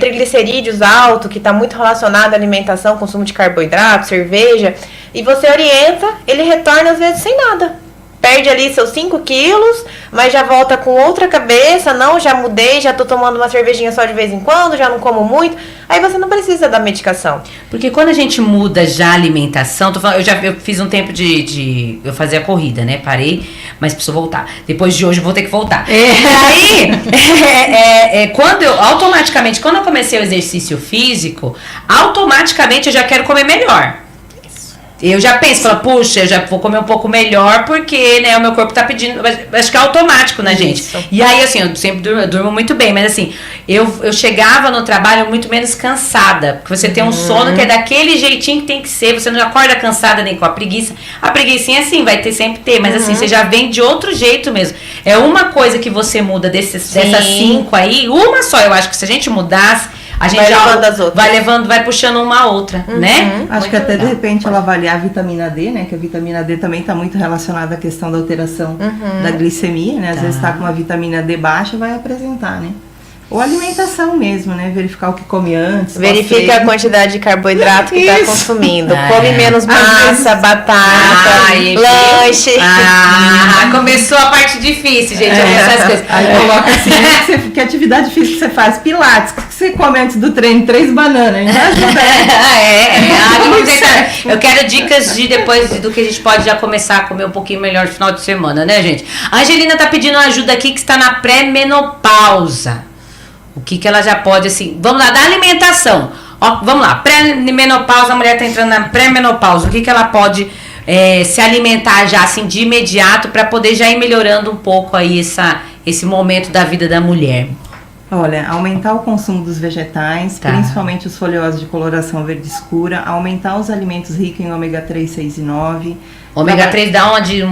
triglicerídeos alto, que está muito relacionado à alimentação, consumo de carboidrato, cerveja, e você orienta, ele retorna às vezes sem nada. Perde ali seus 5 quilos, mas já volta com outra cabeça, não, já mudei, já tô tomando uma cervejinha só de vez em quando, já não como muito. Aí você não precisa da medicação. Porque quando a gente muda já a alimentação, eu fiz um tempo eu fazia corrida, né? Parei, mas preciso voltar. Depois de hoje eu vou ter que voltar. Aí, automaticamente, quando eu comecei o exercício físico, automaticamente eu já quero comer melhor. Eu já penso, puxa, eu já vou comer um pouco melhor porque, né, o meu corpo tá pedindo, acho que é automático, né, gente? Isso. E aí, assim, eu sempre durmo muito bem, mas assim, eu chegava no trabalho muito menos cansada, porque você tem um sono que é daquele jeitinho que tem que ser, você não acorda cansada nem com a preguiça. A preguicinha, assim, vai sempre ter, mas assim, você já vem de outro jeito mesmo. É uma coisa que você muda dessas 5 aí, uma só, eu acho que se a gente mudasse, a gente vai já levando as outras. vai puxando uma a outra, né? Acho que até de repente ela avaliar a vitamina D, né? Que a vitamina D também está muito relacionada à questão da alteração da glicemia, né? Às vezes está com uma vitamina D baixa, vai apresentar, né? Ou alimentação mesmo, né? Verificar o que come antes. Verifica a quantidade de carboidrato que está consumindo. Come menos massa, batata, lanche. Começou a parte difícil, gente. Essas coisas. Aí coloca assim, que atividade física você faz? Pilates. O que você come antes do treino? 3 bananas. Eu quero dicas de depois do que a gente pode já começar a comer um pouquinho melhor no final de semana, né, gente? A Angelina tá pedindo ajuda aqui que está na pré-menopausa. O que ela já pode, assim... Vamos lá, da alimentação. Ó, vamos lá, pré-menopausa, a mulher tá entrando na pré-menopausa. O que ela pode se alimentar já, assim, de imediato para poder já ir melhorando um pouco aí esse momento da vida da mulher? Olha, aumentar o consumo dos vegetais, principalmente os folhosos de coloração verde escura, aumentar os alimentos ricos em ômega 3, 6 e 9. Ômega 3 dá onde?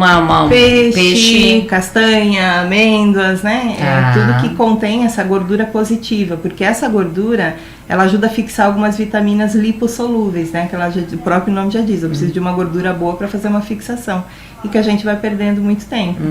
Peixe, castanha, amêndoas, né? Tudo que contém essa gordura positiva, porque essa gordura, ela ajuda a fixar algumas vitaminas lipossolúveis, né? Que o próprio nome já diz, eu preciso de uma gordura boa para fazer uma fixação. E que a gente vai perdendo muito tempo.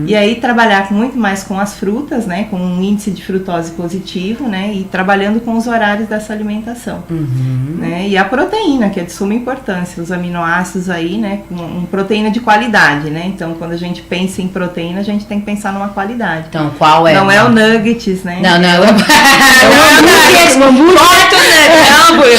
E aí trabalhar muito mais com as frutas, né? Com um índice de frutose positivo, né? E trabalhando com os horários dessa alimentação. Né? E a proteína, que é de suma importância, os aminoácidos aí, né? Com proteína de qualidade, né? Então, quando a gente pensa em proteína, a gente tem que pensar numa qualidade. Então, qual é? Não é o nuggets, né? Não é o nuggets.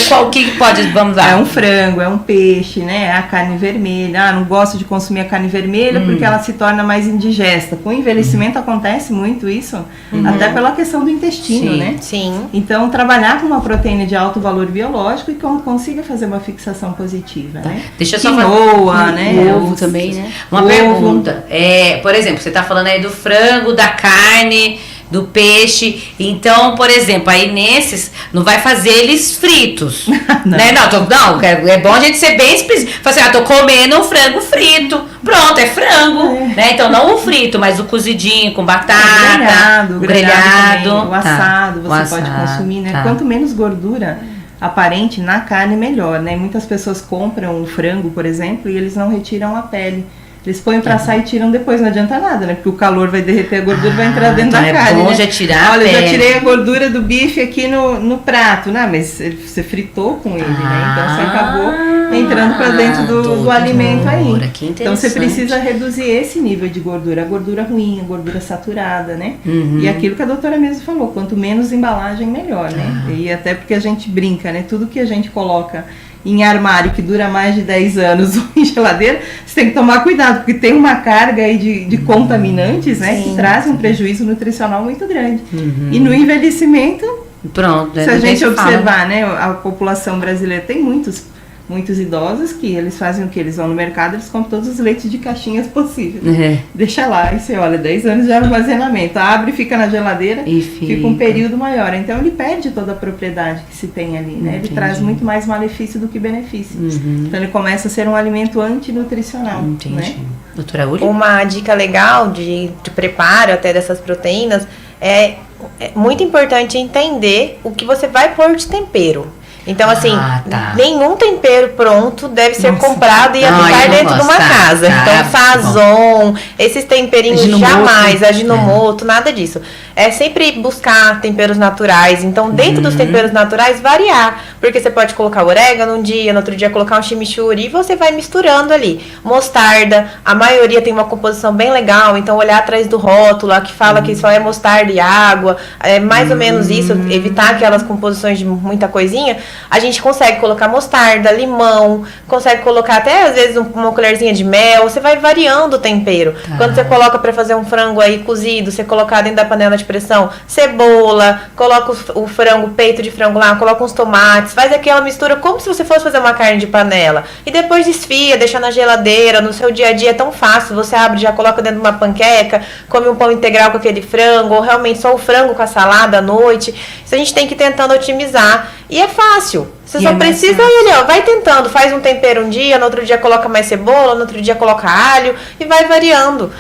Qual que pode, vamos lá. É um frango, é um peixe, né? É a carne vermelha. Não gosto de consumir a carne vermelha porque ela se torna mais indigesta. Com o envelhecimento acontece muito isso, até pela questão do intestino, né? Sim. Então, trabalhar com uma proteína de alto valor biológico e que consiga fazer uma fixação positiva, né? Deixa eu só quinoa, né? Ovo também, né? Uma pergunta. Por exemplo, você tá falando aí do frango, da carne, do peixe. Então, por exemplo, aí nesses, não vai fazer eles fritos. Não. Né? Não, é bom a gente ser bem específico. Falar assim, tô comendo um frango frito. Pronto, é frango. Né? Então, não o frito, mas o cozidinho com batata. O grelhado. O Tá. assado você pode consumir, né? Tá. Quanto menos gordura aparente na carne, melhor, né? Muitas pessoas compram o frango, por exemplo, e eles não retiram a pele. Eles põem pra assar e tiram depois, não adianta nada, né? Porque o calor vai derreter a gordura e vai entrar dentro então da carne, bom né? já tirar Olha, a eu já pele. tirei a gordura do bife aqui no prato, né? Mas você fritou com ele, né? Então você acabou entrando pra dentro do alimento aí. Que Então você interessante. precisa reduzir esse nível de gordura, a gordura ruim, a gordura saturada, né? E aquilo que a doutora mesmo falou, quanto menos embalagem, melhor, né? E até porque a gente brinca, né? Tudo que a gente coloca em armário que dura mais de 10 anos ou em geladeira, você tem que tomar cuidado, porque tem uma carga aí de contaminantes, né? Que trazem um prejuízo nutricional muito grande. E no envelhecimento, Pronto, se a gente observar, né? A população brasileira tem muitos idosos que eles fazem o que? Eles vão no mercado, eles compram todos os leites de caixinhas possíveis. Deixa lá, e você olha, 10 anos de armazenamento, abre, fica na geladeira E fica um período maior. Então ele perde toda a propriedade que se tem ali, né? Ele traz muito mais malefício do que benefício. Então ele começa a ser um alimento antinutricional. Né? Doutora Uli? Uma dica legal de preparo até dessas proteínas é muito importante entender o que você vai pôr de tempero. Então, assim, nenhum tempero pronto deve ser comprado e habitar dentro de uma casa. Então, sazon, esses temperinhos jamais, aginomoto, nada disso. É sempre buscar temperos naturais. Então, dentro dos temperos naturais, variar. Porque você pode colocar orégano um dia, no outro dia colocar um chimichurri e você vai misturando ali. Mostarda, a maioria tem uma composição bem legal. Então, olhar atrás do rótulo, que fala que só é mostarda e água. É mais ou menos isso, evitar aquelas composições de muita coisinha. A gente consegue colocar mostarda, limão, consegue colocar até às vezes uma colherzinha de mel, você vai variando o tempero. Quando você coloca para fazer um frango aí cozido, você colocar dentro da panela de pressão cebola, coloca o frango, o peito de frango lá, coloca uns tomates, faz aquela mistura como se você fosse fazer uma carne de panela. E depois desfia, deixa na geladeira, no seu dia a dia é tão fácil, você abre, já coloca dentro de uma panqueca, come um pão integral com aquele frango, ou realmente só o frango com a salada à noite. Isso a gente tem que ir tentando otimizar. E é fácil. Você só precisa ele, vai tentando, faz um tempero um dia, no outro dia coloca mais cebola, no outro dia coloca alho e vai variando.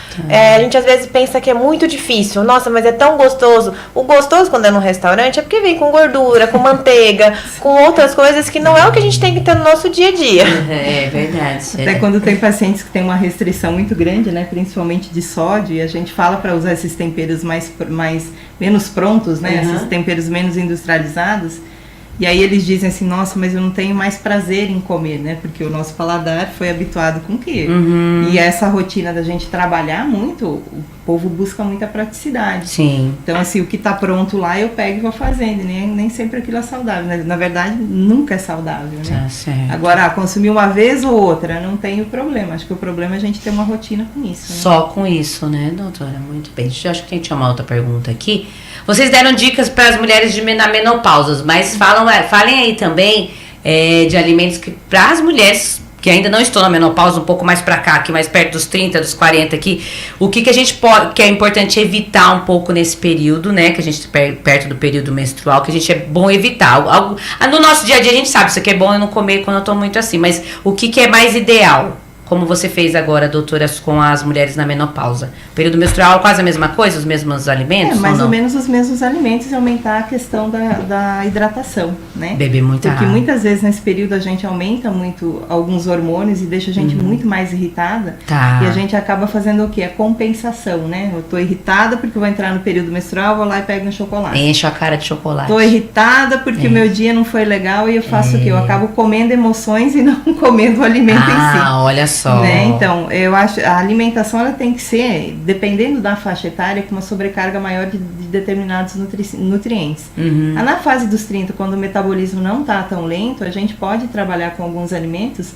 A gente às vezes pensa que é muito difícil. Nossa, mas é tão gostoso. O gostoso quando é num restaurante é porque vem com gordura, com manteiga, com outras coisas que não é o que a gente tem que ter no nosso dia a dia. É verdade. Até quando tem pacientes que tem uma restrição muito grande, né, principalmente de sódio, e a gente fala para usar esses temperos menos prontos, né, esses temperos menos industrializados. E aí eles dizem assim, nossa, mas eu não tenho mais prazer em comer, né? Porque o nosso paladar foi habituado com o quê? E essa rotina da gente trabalhar muito, o povo busca muita praticidade. Sim. Então, assim, o que tá pronto lá, eu pego e vou fazendo. Nem sempre aquilo é saudável, né? Na verdade, nunca é saudável, né? Tá certo. Agora, consumir uma vez ou outra, não tem o problema. Acho que o problema é a gente ter uma rotina com isso, né? Só com isso, né, doutora? Muito bem. Eu acho que a gente tinha uma outra pergunta aqui. Vocês deram dicas para as mulheres na menopausa, mas falem aí também de alimentos que para as mulheres que ainda não estão na menopausa, um pouco mais para cá, aqui mais perto dos 30, dos 40 aqui, o que a gente pode, que é importante evitar um pouco nesse período, né, que a gente perto do período menstrual, que a gente é bom evitar. No nosso dia a dia a gente sabe, isso aqui é bom eu não comer quando eu tô muito assim, mas o que é mais ideal? Como você fez agora, doutora, com as mulheres na menopausa? Período menstrual, quase a mesma coisa? Os mesmos alimentos? Mais ou menos os mesmos alimentos e aumentar a questão da hidratação, né? Beber muita água. Porque muitas vezes nesse período a gente aumenta muito alguns hormônios e deixa a gente muito mais irritada. E a gente acaba fazendo o quê? A compensação, né? Eu tô irritada porque eu vou entrar no período menstrual, vou lá e pego um chocolate. Encho a cara de chocolate. Tô irritada porque o meu dia não foi legal e eu faço o quê? Eu acabo comendo emoções e não comendo o alimento em si. Olha só. Né? Então, eu acho a alimentação ela tem que ser, dependendo da faixa etária, com uma sobrecarga maior de determinados nutrientes. Na fase dos 30, quando o metabolismo não está tão lento, a gente pode trabalhar com alguns alimentos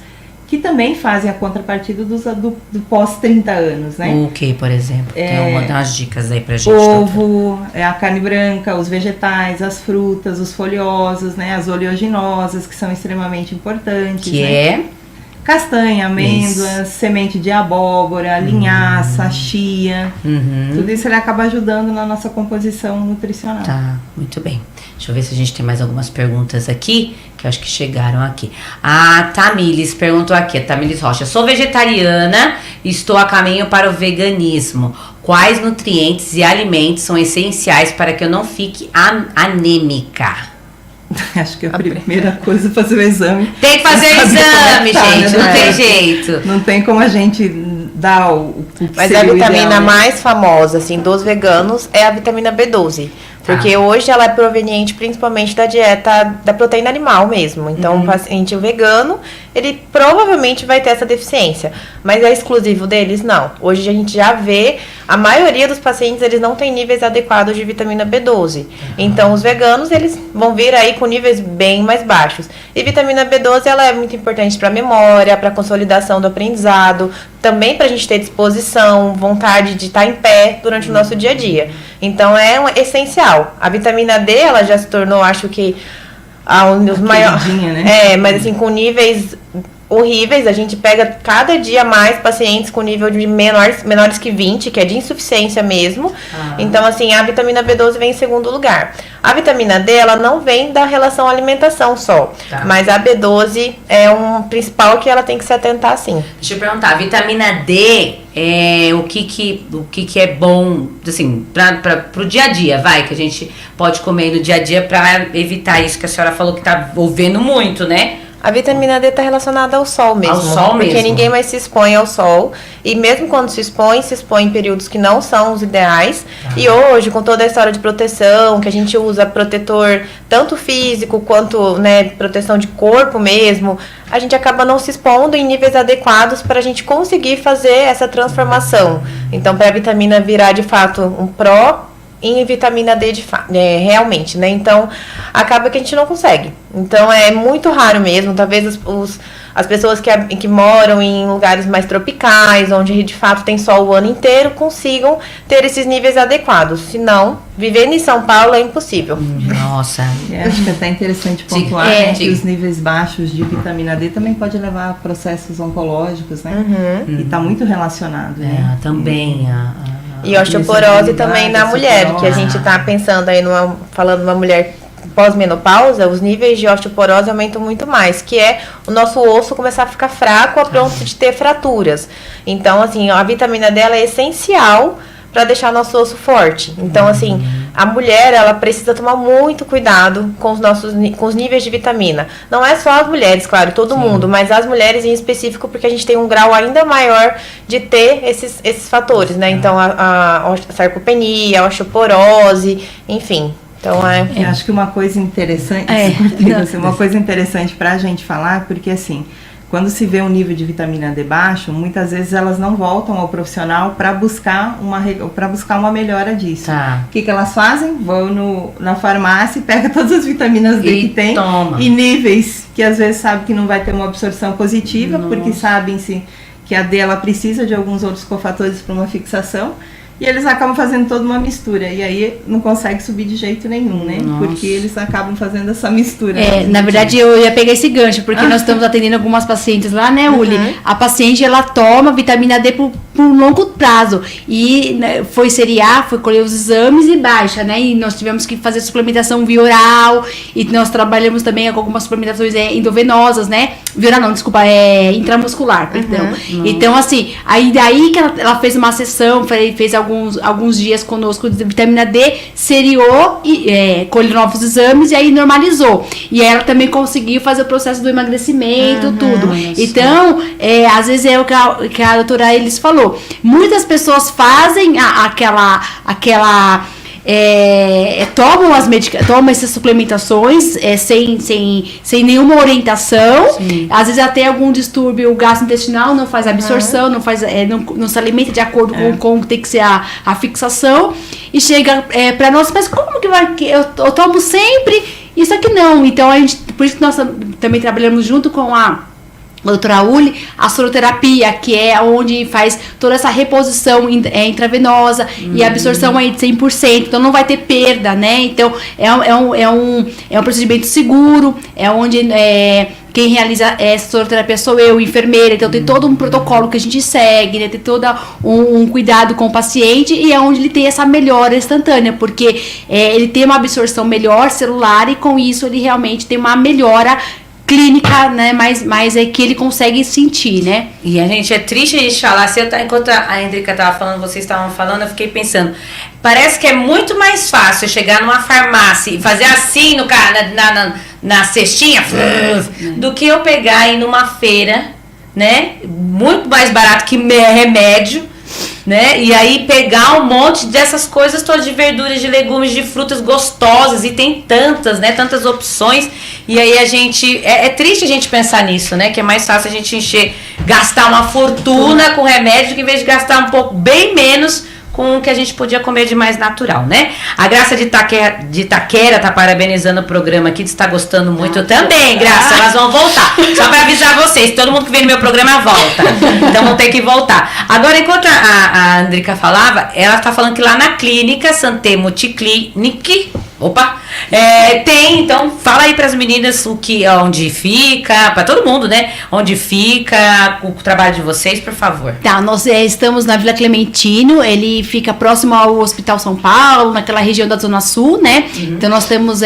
que também fazem a contrapartida do pós-30 anos, né? O que, por exemplo? Tem umas dicas aí pra gente. Ovo, a carne branca, os vegetais, as frutas, os folhosos, né? As oleaginosas, que são extremamente importantes. Que né? é? Castanha, amêndoas, semente de abóbora, linhaça, chia. Tudo isso ele acaba ajudando na nossa composição nutricional. Tá, muito bem. Deixa eu ver se a gente tem mais algumas perguntas aqui, que eu acho que chegaram aqui. A Tamires perguntou aqui, a Tamires Rocha. Sou vegetariana e estou a caminho para o veganismo. Quais nutrientes e alimentos são essenciais para que eu não fique anêmica? Acho que a primeira coisa é fazer o exame. Tem que fazer o exame, gente, não tem jeito. Não tem como a gente dar o que Mas seria a o vitamina ideal, né? mais famosa, assim, dos veganos é a vitamina B12. Porque hoje ela é proveniente principalmente da dieta da proteína animal mesmo. Então, o paciente vegano, ele provavelmente vai ter essa deficiência. Mas é exclusivo deles? Não. Hoje a gente já vê, a maioria dos pacientes, eles não têm níveis adequados de vitamina B12. Então, os veganos, eles vão vir aí com níveis bem mais baixos. E vitamina B12, ela é muito importante para a memória, para a consolidação do aprendizado, também para a gente ter disposição, vontade de estar em pé durante o nosso dia a dia. Então, é essencial. A vitamina D, ela já se tornou, acho que, os maiores... né? Mas assim, com níveis horríveis, a gente pega cada dia mais pacientes com nível de menores que 20, que é de insuficiência mesmo. Então, assim, a vitamina B12 vem em segundo lugar. A vitamina D, ela não vem da relação alimentação só, mas a B12 é um principal que ela tem que se atentar, sim. Deixa eu perguntar, a vitamina D, o que é bom, assim, pro dia a dia, que a gente pode comer no dia a dia para evitar isso que a senhora falou que tá ouvendo muito, né? A vitamina D está relacionada ao sol mesmo. Ao sol porque mesmo. Ninguém mais se expõe ao sol. E mesmo quando se expõe em períodos que não são os ideais. E hoje, com toda a história de proteção, que a gente usa protetor tanto físico quanto, né, proteção de corpo mesmo, a gente acaba não se expondo em níveis adequados para a gente conseguir fazer essa transformação. Então, para a vitamina virar de fato um pró em vitamina D realmente, né? Então, acaba que a gente não consegue. Então, é muito raro mesmo. Talvez as pessoas que moram em lugares mais tropicais, onde de fato tem sol o ano inteiro, consigam ter esses níveis adequados. Se não, vivendo em São Paulo é impossível. Nossa. Acho que é até interessante pontuar que os níveis baixos de vitamina D também pode levar a processos oncológicos, né? E está muito relacionado, né? Também. E osteoporose também na mulher, que a gente está pensando aí, falando numa mulher pós-menopausa, os níveis de osteoporose aumentam muito mais, que é o nosso osso começar a ficar fraco a ponto de ter fraturas. Então, assim, a vitamina D ela é essencial para deixar nosso osso forte. Então, assim, a mulher, ela precisa tomar muito cuidado com os níveis de vitamina. Não é só as mulheres, claro, todo mundo, mas as mulheres em específico, porque a gente tem um grau ainda maior de ter esses fatores, né? Então, a sarcopenia, a osteoporose, enfim. Então, Eu acho que uma coisa interessante, uma coisa interessante para a gente falar, porque assim, quando se vê um nível de vitamina D baixo, muitas vezes elas não voltam ao profissional para buscar uma melhora disso. O que elas fazem? Vão na farmácia e pegam todas as vitaminas D que tem e níveis que às vezes sabem que não vai ter uma absorção positiva, porque sabem-se que a D ela precisa de alguns outros cofatores para uma fixação. E eles acabam fazendo toda uma mistura. E aí não consegue subir de jeito nenhum, né? Porque eles acabam fazendo essa mistura. Na verdade, eu ia pegar esse gancho, porque nós estamos atendendo algumas pacientes lá, né, Uli? A paciente, ela toma vitamina D por longo prazo. E né, foi seriar, foi colher os exames e baixa, né? E nós tivemos que fazer suplementação via oral. E nós trabalhamos também com algumas suplementações endovenosas, né? Via oral não, desculpa, intramuscular, perdão. Então, assim, aí daí que ela fez uma sessão, fez alguns dias conosco de vitamina D, seriou, colheu novos exames e aí normalizou. E ela também conseguiu fazer o processo do emagrecimento, tudo. Então, às vezes é o que a doutora Elis falou. Muitas pessoas fazem tomam essas suplementações sem nenhuma orientação. Às vezes até algum distúrbio gastrointestinal, não faz absorção, não se alimenta de acordo com como tem que ser a fixação. E chega para nós, mas como que vai? Eu tomo sempre, isso aqui não. Então, por isso que nós também trabalhamos junto com a doutora Uli, a soroterapia, que é onde faz toda essa reposição intravenosa e a absorção aí de 100%, então não vai ter perda, né? Então é um procedimento seguro, é onde quem realiza essa soroterapia sou eu, enfermeira, então tem todo um protocolo que a gente segue, né? Tem todo um cuidado com o paciente e é onde ele tem essa melhora instantânea, porque ele tem uma absorção melhor celular e com isso ele realmente tem uma melhora clínica, né? Mas é que ele consegue sentir, né? E a gente, é triste a gente falar, enquanto a Hendrika estava falando, vocês estavam falando, eu fiquei pensando, parece que é muito mais fácil chegar numa farmácia e fazer assim na cestinha, do que eu pegar e ir numa feira, né, muito mais barato que remédio, né, e aí pegar um monte dessas coisas todas de verduras, de legumes, de frutas gostosas, e tem tantas, né, tantas opções, e aí a gente, é triste a gente pensar nisso, né, que é mais fácil a gente gastar uma fortuna com remédio, que em vez de gastar um pouco, bem menos, com o que a gente podia comer de mais natural, né? A Graça de Itaquera tá parabenizando o programa aqui, está gostando muito também, Graça, elas vão voltar. Só para avisar vocês, todo mundo que vem no meu programa volta. Então vão ter que voltar. Agora, enquanto a Hendrika falava, ela tá falando que lá na clínica Santé Multiclinic, tem, então fala aí para as meninas onde fica, para todo mundo, né? Onde fica o trabalho de vocês, por favor. Tá, nós estamos na Vila Clementino, ele fica próximo ao Hospital São Paulo, naquela região da Zona Sul, né? Então nós temos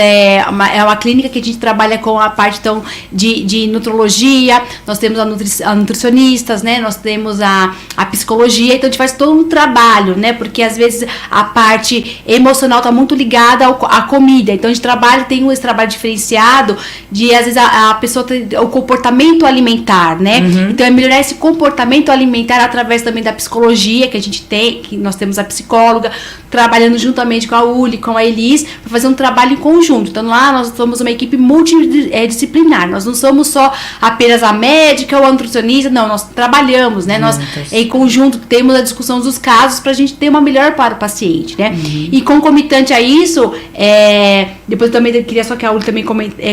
uma clínica que a gente trabalha com a parte então, de nutrologia, nós temos a nutricionistas, né? Nós temos a psicologia, então a gente faz todo um trabalho, né? Porque às vezes a parte emocional está muito ligada à comida, então a gente tem esse trabalho diferenciado de às vezes a pessoa tem o comportamento alimentar, né? Então é melhorar esse comportamento alimentar através também da psicologia que a gente tem, que nós temos a psicóloga trabalhando juntamente com a Uli, com a Elis, para fazer um trabalho em conjunto. Então lá nós somos uma equipe multidisciplinar, nós não somos só apenas a médica ou a nutricionista, não, nós trabalhamos, né? Nós em conjunto temos a discussão dos casos para a gente ter uma melhor para o paciente, né? E concomitante a isso, depois eu também queria só que a Uli também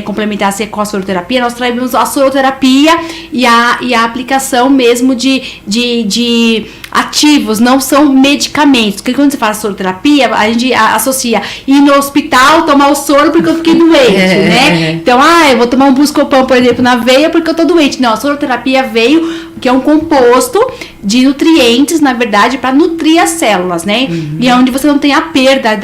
complementasse com a soroterapia, nós trabalhamos a soroterapia e a aplicação mesmo de ativos, não são medicamentos, porque quando você fala soroterapia, a gente associa ir no hospital, tomar o soro porque eu fiquei doente, né? Então, eu vou tomar um Buscopan, por exemplo, na veia porque eu tô doente. Não, a soroterapia veio, que é um composto de nutrientes, na verdade, para nutrir as células, né? E é onde você não tem a perda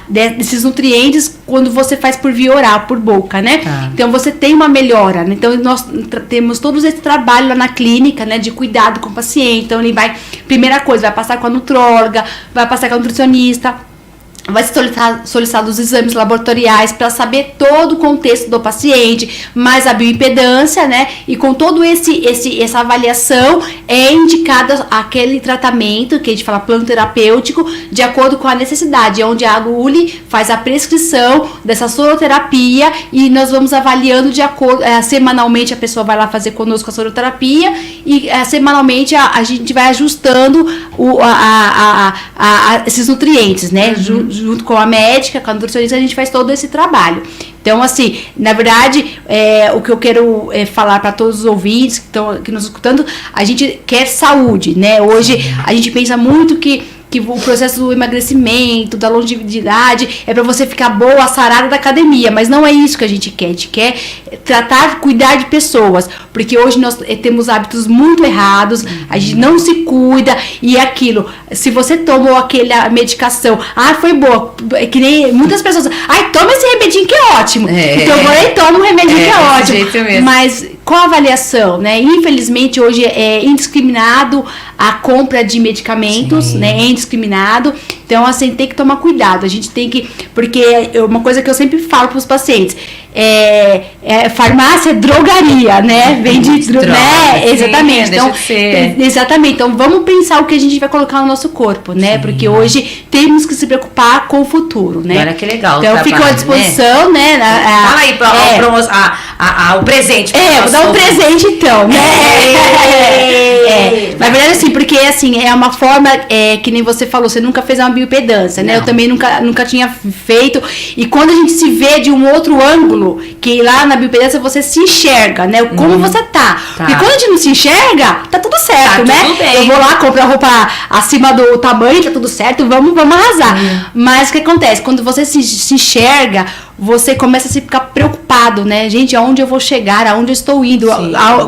desses nutrientes quando você faz por via oral, por boca, né? Então você tem uma melhora, né? Então nós temos todo esse trabalho lá na clínica, né? De cuidado com o paciente. Então ele vai, primeira coisa, vai passar com a nutróloga, vai passar com a nutricionista, vai ser solicitado os exames laboratoriais para saber todo o contexto do paciente, mais a bioimpedância, né? E com todo essa avaliação é indicado aquele tratamento que a gente fala plano terapêutico de acordo com a necessidade, onde a Uli faz a prescrição dessa soroterapia e nós vamos avaliando de acordo, semanalmente a pessoa vai lá fazer conosco a soroterapia e semanalmente a gente vai ajustando esses nutrientes, né? Junto com a médica, com a nutricionista, a gente faz todo esse trabalho. Então, assim, na verdade, o que eu quero falar para todos os ouvintes que estão aqui nos escutando, a gente quer saúde, né? Hoje, a gente pensa muito que o processo do emagrecimento, da longevidade, é para você ficar boa, sarada da academia, mas não é isso que a gente quer cuidar de pessoas, porque hoje nós temos hábitos muito errados, a gente não se cuida, e é aquilo, se você tomou aquela medicação, foi boa, que nem muitas pessoas, toma esse remedinho que é ótimo, então eu vou e tomo um remedinho que é ótimo, mas com a avaliação, né, infelizmente hoje é indiscriminado a compra de medicamentos, né, é indiscriminado, então assim, tem que tomar cuidado, a gente tem que, porque uma coisa que eu sempre falo para os pacientes, farmácia é drogaria, né, vende né, exatamente, então, exatamente, então vamos pensar o que a gente vai colocar no nosso corpo, né, porque hoje temos que se preocupar com o futuro, né. Olha que legal. Então fico à disposição, né. Fala aí o presente. Vou dar um presente então, né. Na verdade assim, porque assim, é uma forma que nem você falou, você nunca fez uma bioimpedância, né? Eu também nunca tinha feito, e quando a gente se vê de um outro ângulo, que lá na bioimpedância você se enxerga, né? Como você tá. Porque quando a gente não se enxerga, tá tudo certo, né? Tudo bem. Eu vou lá, compro a roupa acima do tamanho, tá tudo certo, vamos arrasar. Mas o que acontece? Quando você se enxerga, você começa a se ficar preocupado, né? Gente, aonde eu vou chegar, aonde eu estou indo,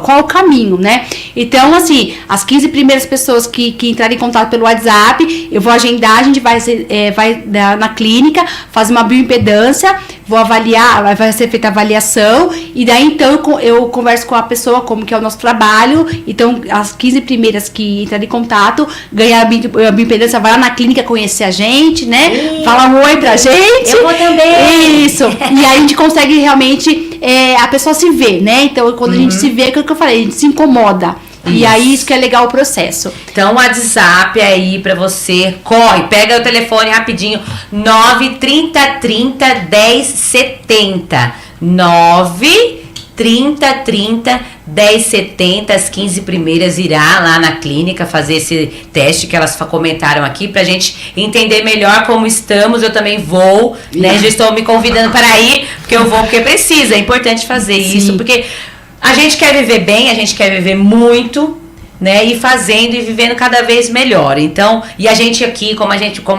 qual o caminho, né? Então, assim, as 15 primeiras pessoas que entrarem em contato pelo WhatsApp, eu vou agendar, a gente vai na clínica, fazer uma bioimpedância, vou avaliar, vai ser feita a avaliação, e daí então eu converso com a pessoa como que é o nosso trabalho. Então, as 15 primeiras que entrarem em contato, ganhar a bioimpedância, vai lá na clínica conhecer a gente, né? Fala um oi pra gente. Eu vou também. Isso. E aí a gente consegue realmente a pessoa se ver, né? Então, quando a gente se vê, é aquilo que eu falei, a gente se incomoda. E aí, isso que é legal o processo. Então, o WhatsApp aí pra você, corre, pega o telefone rapidinho, 93030 1070. 93030 1070, as 15 primeiras irá lá na clínica fazer esse teste que elas comentaram aqui, pra gente entender melhor como estamos. Eu também vou, né? Já estou me convidando para ir, porque eu vou, porque precisa, é importante fazer isso, porque a gente quer viver bem, a gente quer viver muito, né? E fazendo e vivendo cada vez melhor. Então, e a gente aqui, como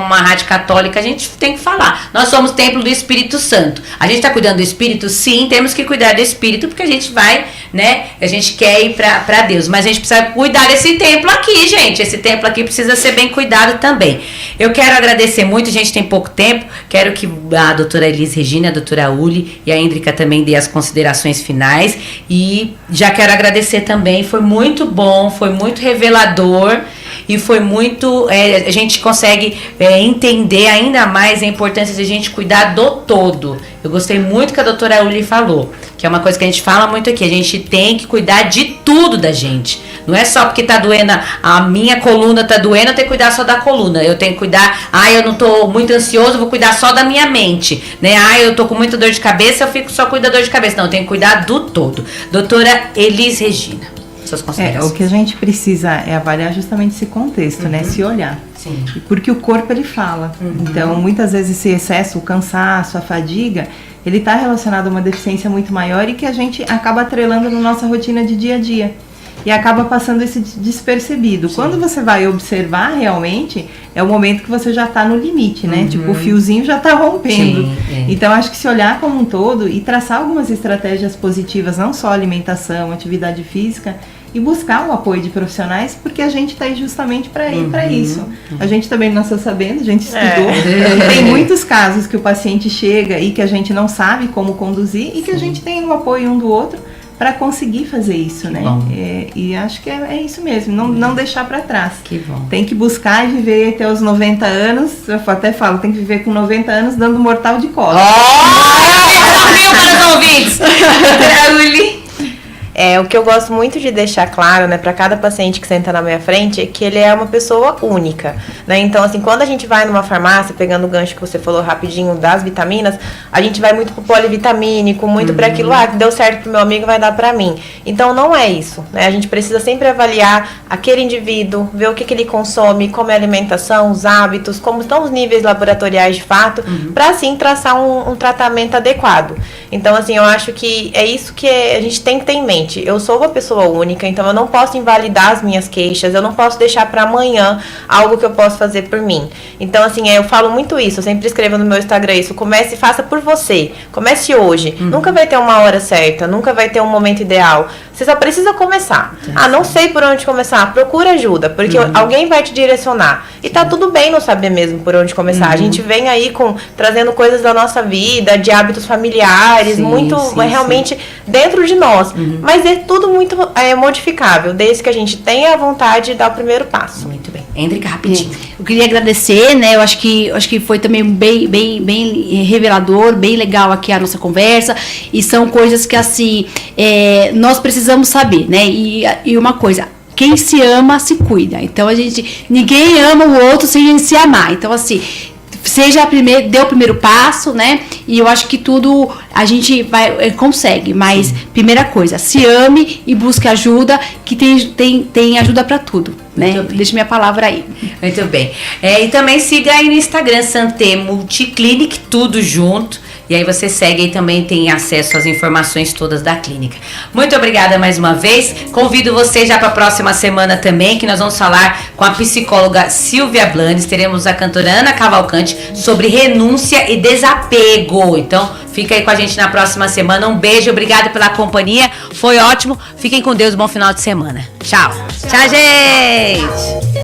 uma rádio católica, a gente tem que falar. Nós somos templo do Espírito Santo. A gente tá cuidando do Espírito? Sim, temos que cuidar do Espírito, porque a gente vai, né? A gente quer ir pra Deus. Mas a gente precisa cuidar desse templo aqui, gente. Esse templo aqui precisa ser bem cuidado também. Eu quero agradecer muito, a gente tem pouco tempo. Quero que a doutora Elis Regina, a doutora Uli e a Hendrika também dê as considerações finais. E já quero agradecer também. Foi muito bom, foi muito revelador e foi muito, a gente consegue entender ainda mais a importância de a gente cuidar do todo. Eu gostei muito que a doutora Uli falou, que é uma coisa que a gente fala muito aqui, a gente tem que cuidar de tudo da gente. Não é só porque tá doendo, a minha coluna tá doendo, eu tenho que cuidar só da coluna. Eu tenho que cuidar, eu não tô muito ansioso, vou cuidar só da minha mente, né? Eu tô com muita dor de cabeça, eu fico só cuidando da dor de cabeça. Não, eu tenho que cuidar do todo. Doutora Elis Regina, suas considerações. O que a gente precisa é avaliar justamente esse contexto, né? Se olhar. Sim. Porque o corpo, ele fala. Então, muitas vezes esse excesso, o cansaço, a fadiga, ele está relacionado a uma deficiência muito maior e que a gente acaba atrelando na nossa rotina de dia a dia. E acaba passando esse despercebido. Sim. Quando você vai observar realmente, é o momento que você já está no limite, né? Tipo, o fiozinho já está rompendo. Sim, Então, acho que se olhar como um todo e traçar algumas estratégias positivas, não só alimentação, atividade física, e buscar o apoio de profissionais, porque a gente está aí justamente para ir para isso. A gente também não está sabendo, a gente estudou. Tem muitos casos que o paciente chega e que a gente não sabe como conduzir e que a gente tem o apoio um do outro para conseguir fazer isso, né? E acho que é isso mesmo, não deixar para trás. Que bom. Tem que buscar e viver até os 90 anos, eu até falo, tem que viver com 90 anos dando mortal de costas. Para os ouvintes! O que eu gosto muito de deixar claro, né, para cada paciente que senta na minha frente, é que ele é uma pessoa única, né? Então, assim, quando a gente vai numa farmácia, pegando o gancho que você falou rapidinho das vitaminas, a gente vai muito pro polivitamínico, muito para aquilo, que deu certo pro meu amigo, vai dar para mim. Então, não é isso, né? A gente precisa sempre avaliar aquele indivíduo, ver o que ele consome, como é a alimentação, os hábitos, como estão os níveis laboratoriais de fato, para assim traçar um tratamento adequado. Então, assim, eu acho que é isso que a gente tem que ter em mente. Eu sou uma pessoa única, então eu não posso invalidar as minhas queixas, eu não posso deixar para amanhã algo que eu posso fazer por mim. Então, assim, eu falo muito isso, eu sempre escrevo no meu Instagram isso, comece e faça por você, comece hoje. Nunca vai ter uma hora certa, nunca vai ter um momento ideal, você só precisa começar. Não sei por onde começar, procura ajuda, porque alguém vai te direcionar. E tá tudo bem não saber mesmo por onde começar. A gente vem aí trazendo coisas da nossa vida, de hábitos familiares, realmente dentro de nós. Mas é tudo muito modificável, desde que a gente tenha a vontade de dar o primeiro passo. Muito bem. Hendrika, rapidinho. Eu queria agradecer, né? Eu acho que foi também bem revelador, bem legal aqui a nossa conversa. E são coisas que, assim, nós precisamos saber, né? E uma coisa, quem se ama, se cuida. Então, ninguém ama o outro sem se amar. Então, assim, dê o primeiro passo, né? E eu acho que tudo a gente consegue. Mas, primeira coisa, se ame e busque ajuda, que tem ajuda para tudo, né? Deixa minha palavra aí. Muito bem. E também siga aí no Instagram, Santé Multiclinic, tudo junto. E aí você segue e também tem acesso às informações todas da clínica. Muito obrigada mais uma vez. Convido você já para a próxima semana também, que nós vamos falar com a psicóloga Silvia Blanes. Teremos a cantora Ana Cavalcante sobre renúncia e desapego. Então, fica aí com a gente na próxima semana. Um beijo, obrigado pela companhia. Foi ótimo. Fiquem com Deus, bom final de semana. Tchau. Tchau, gente.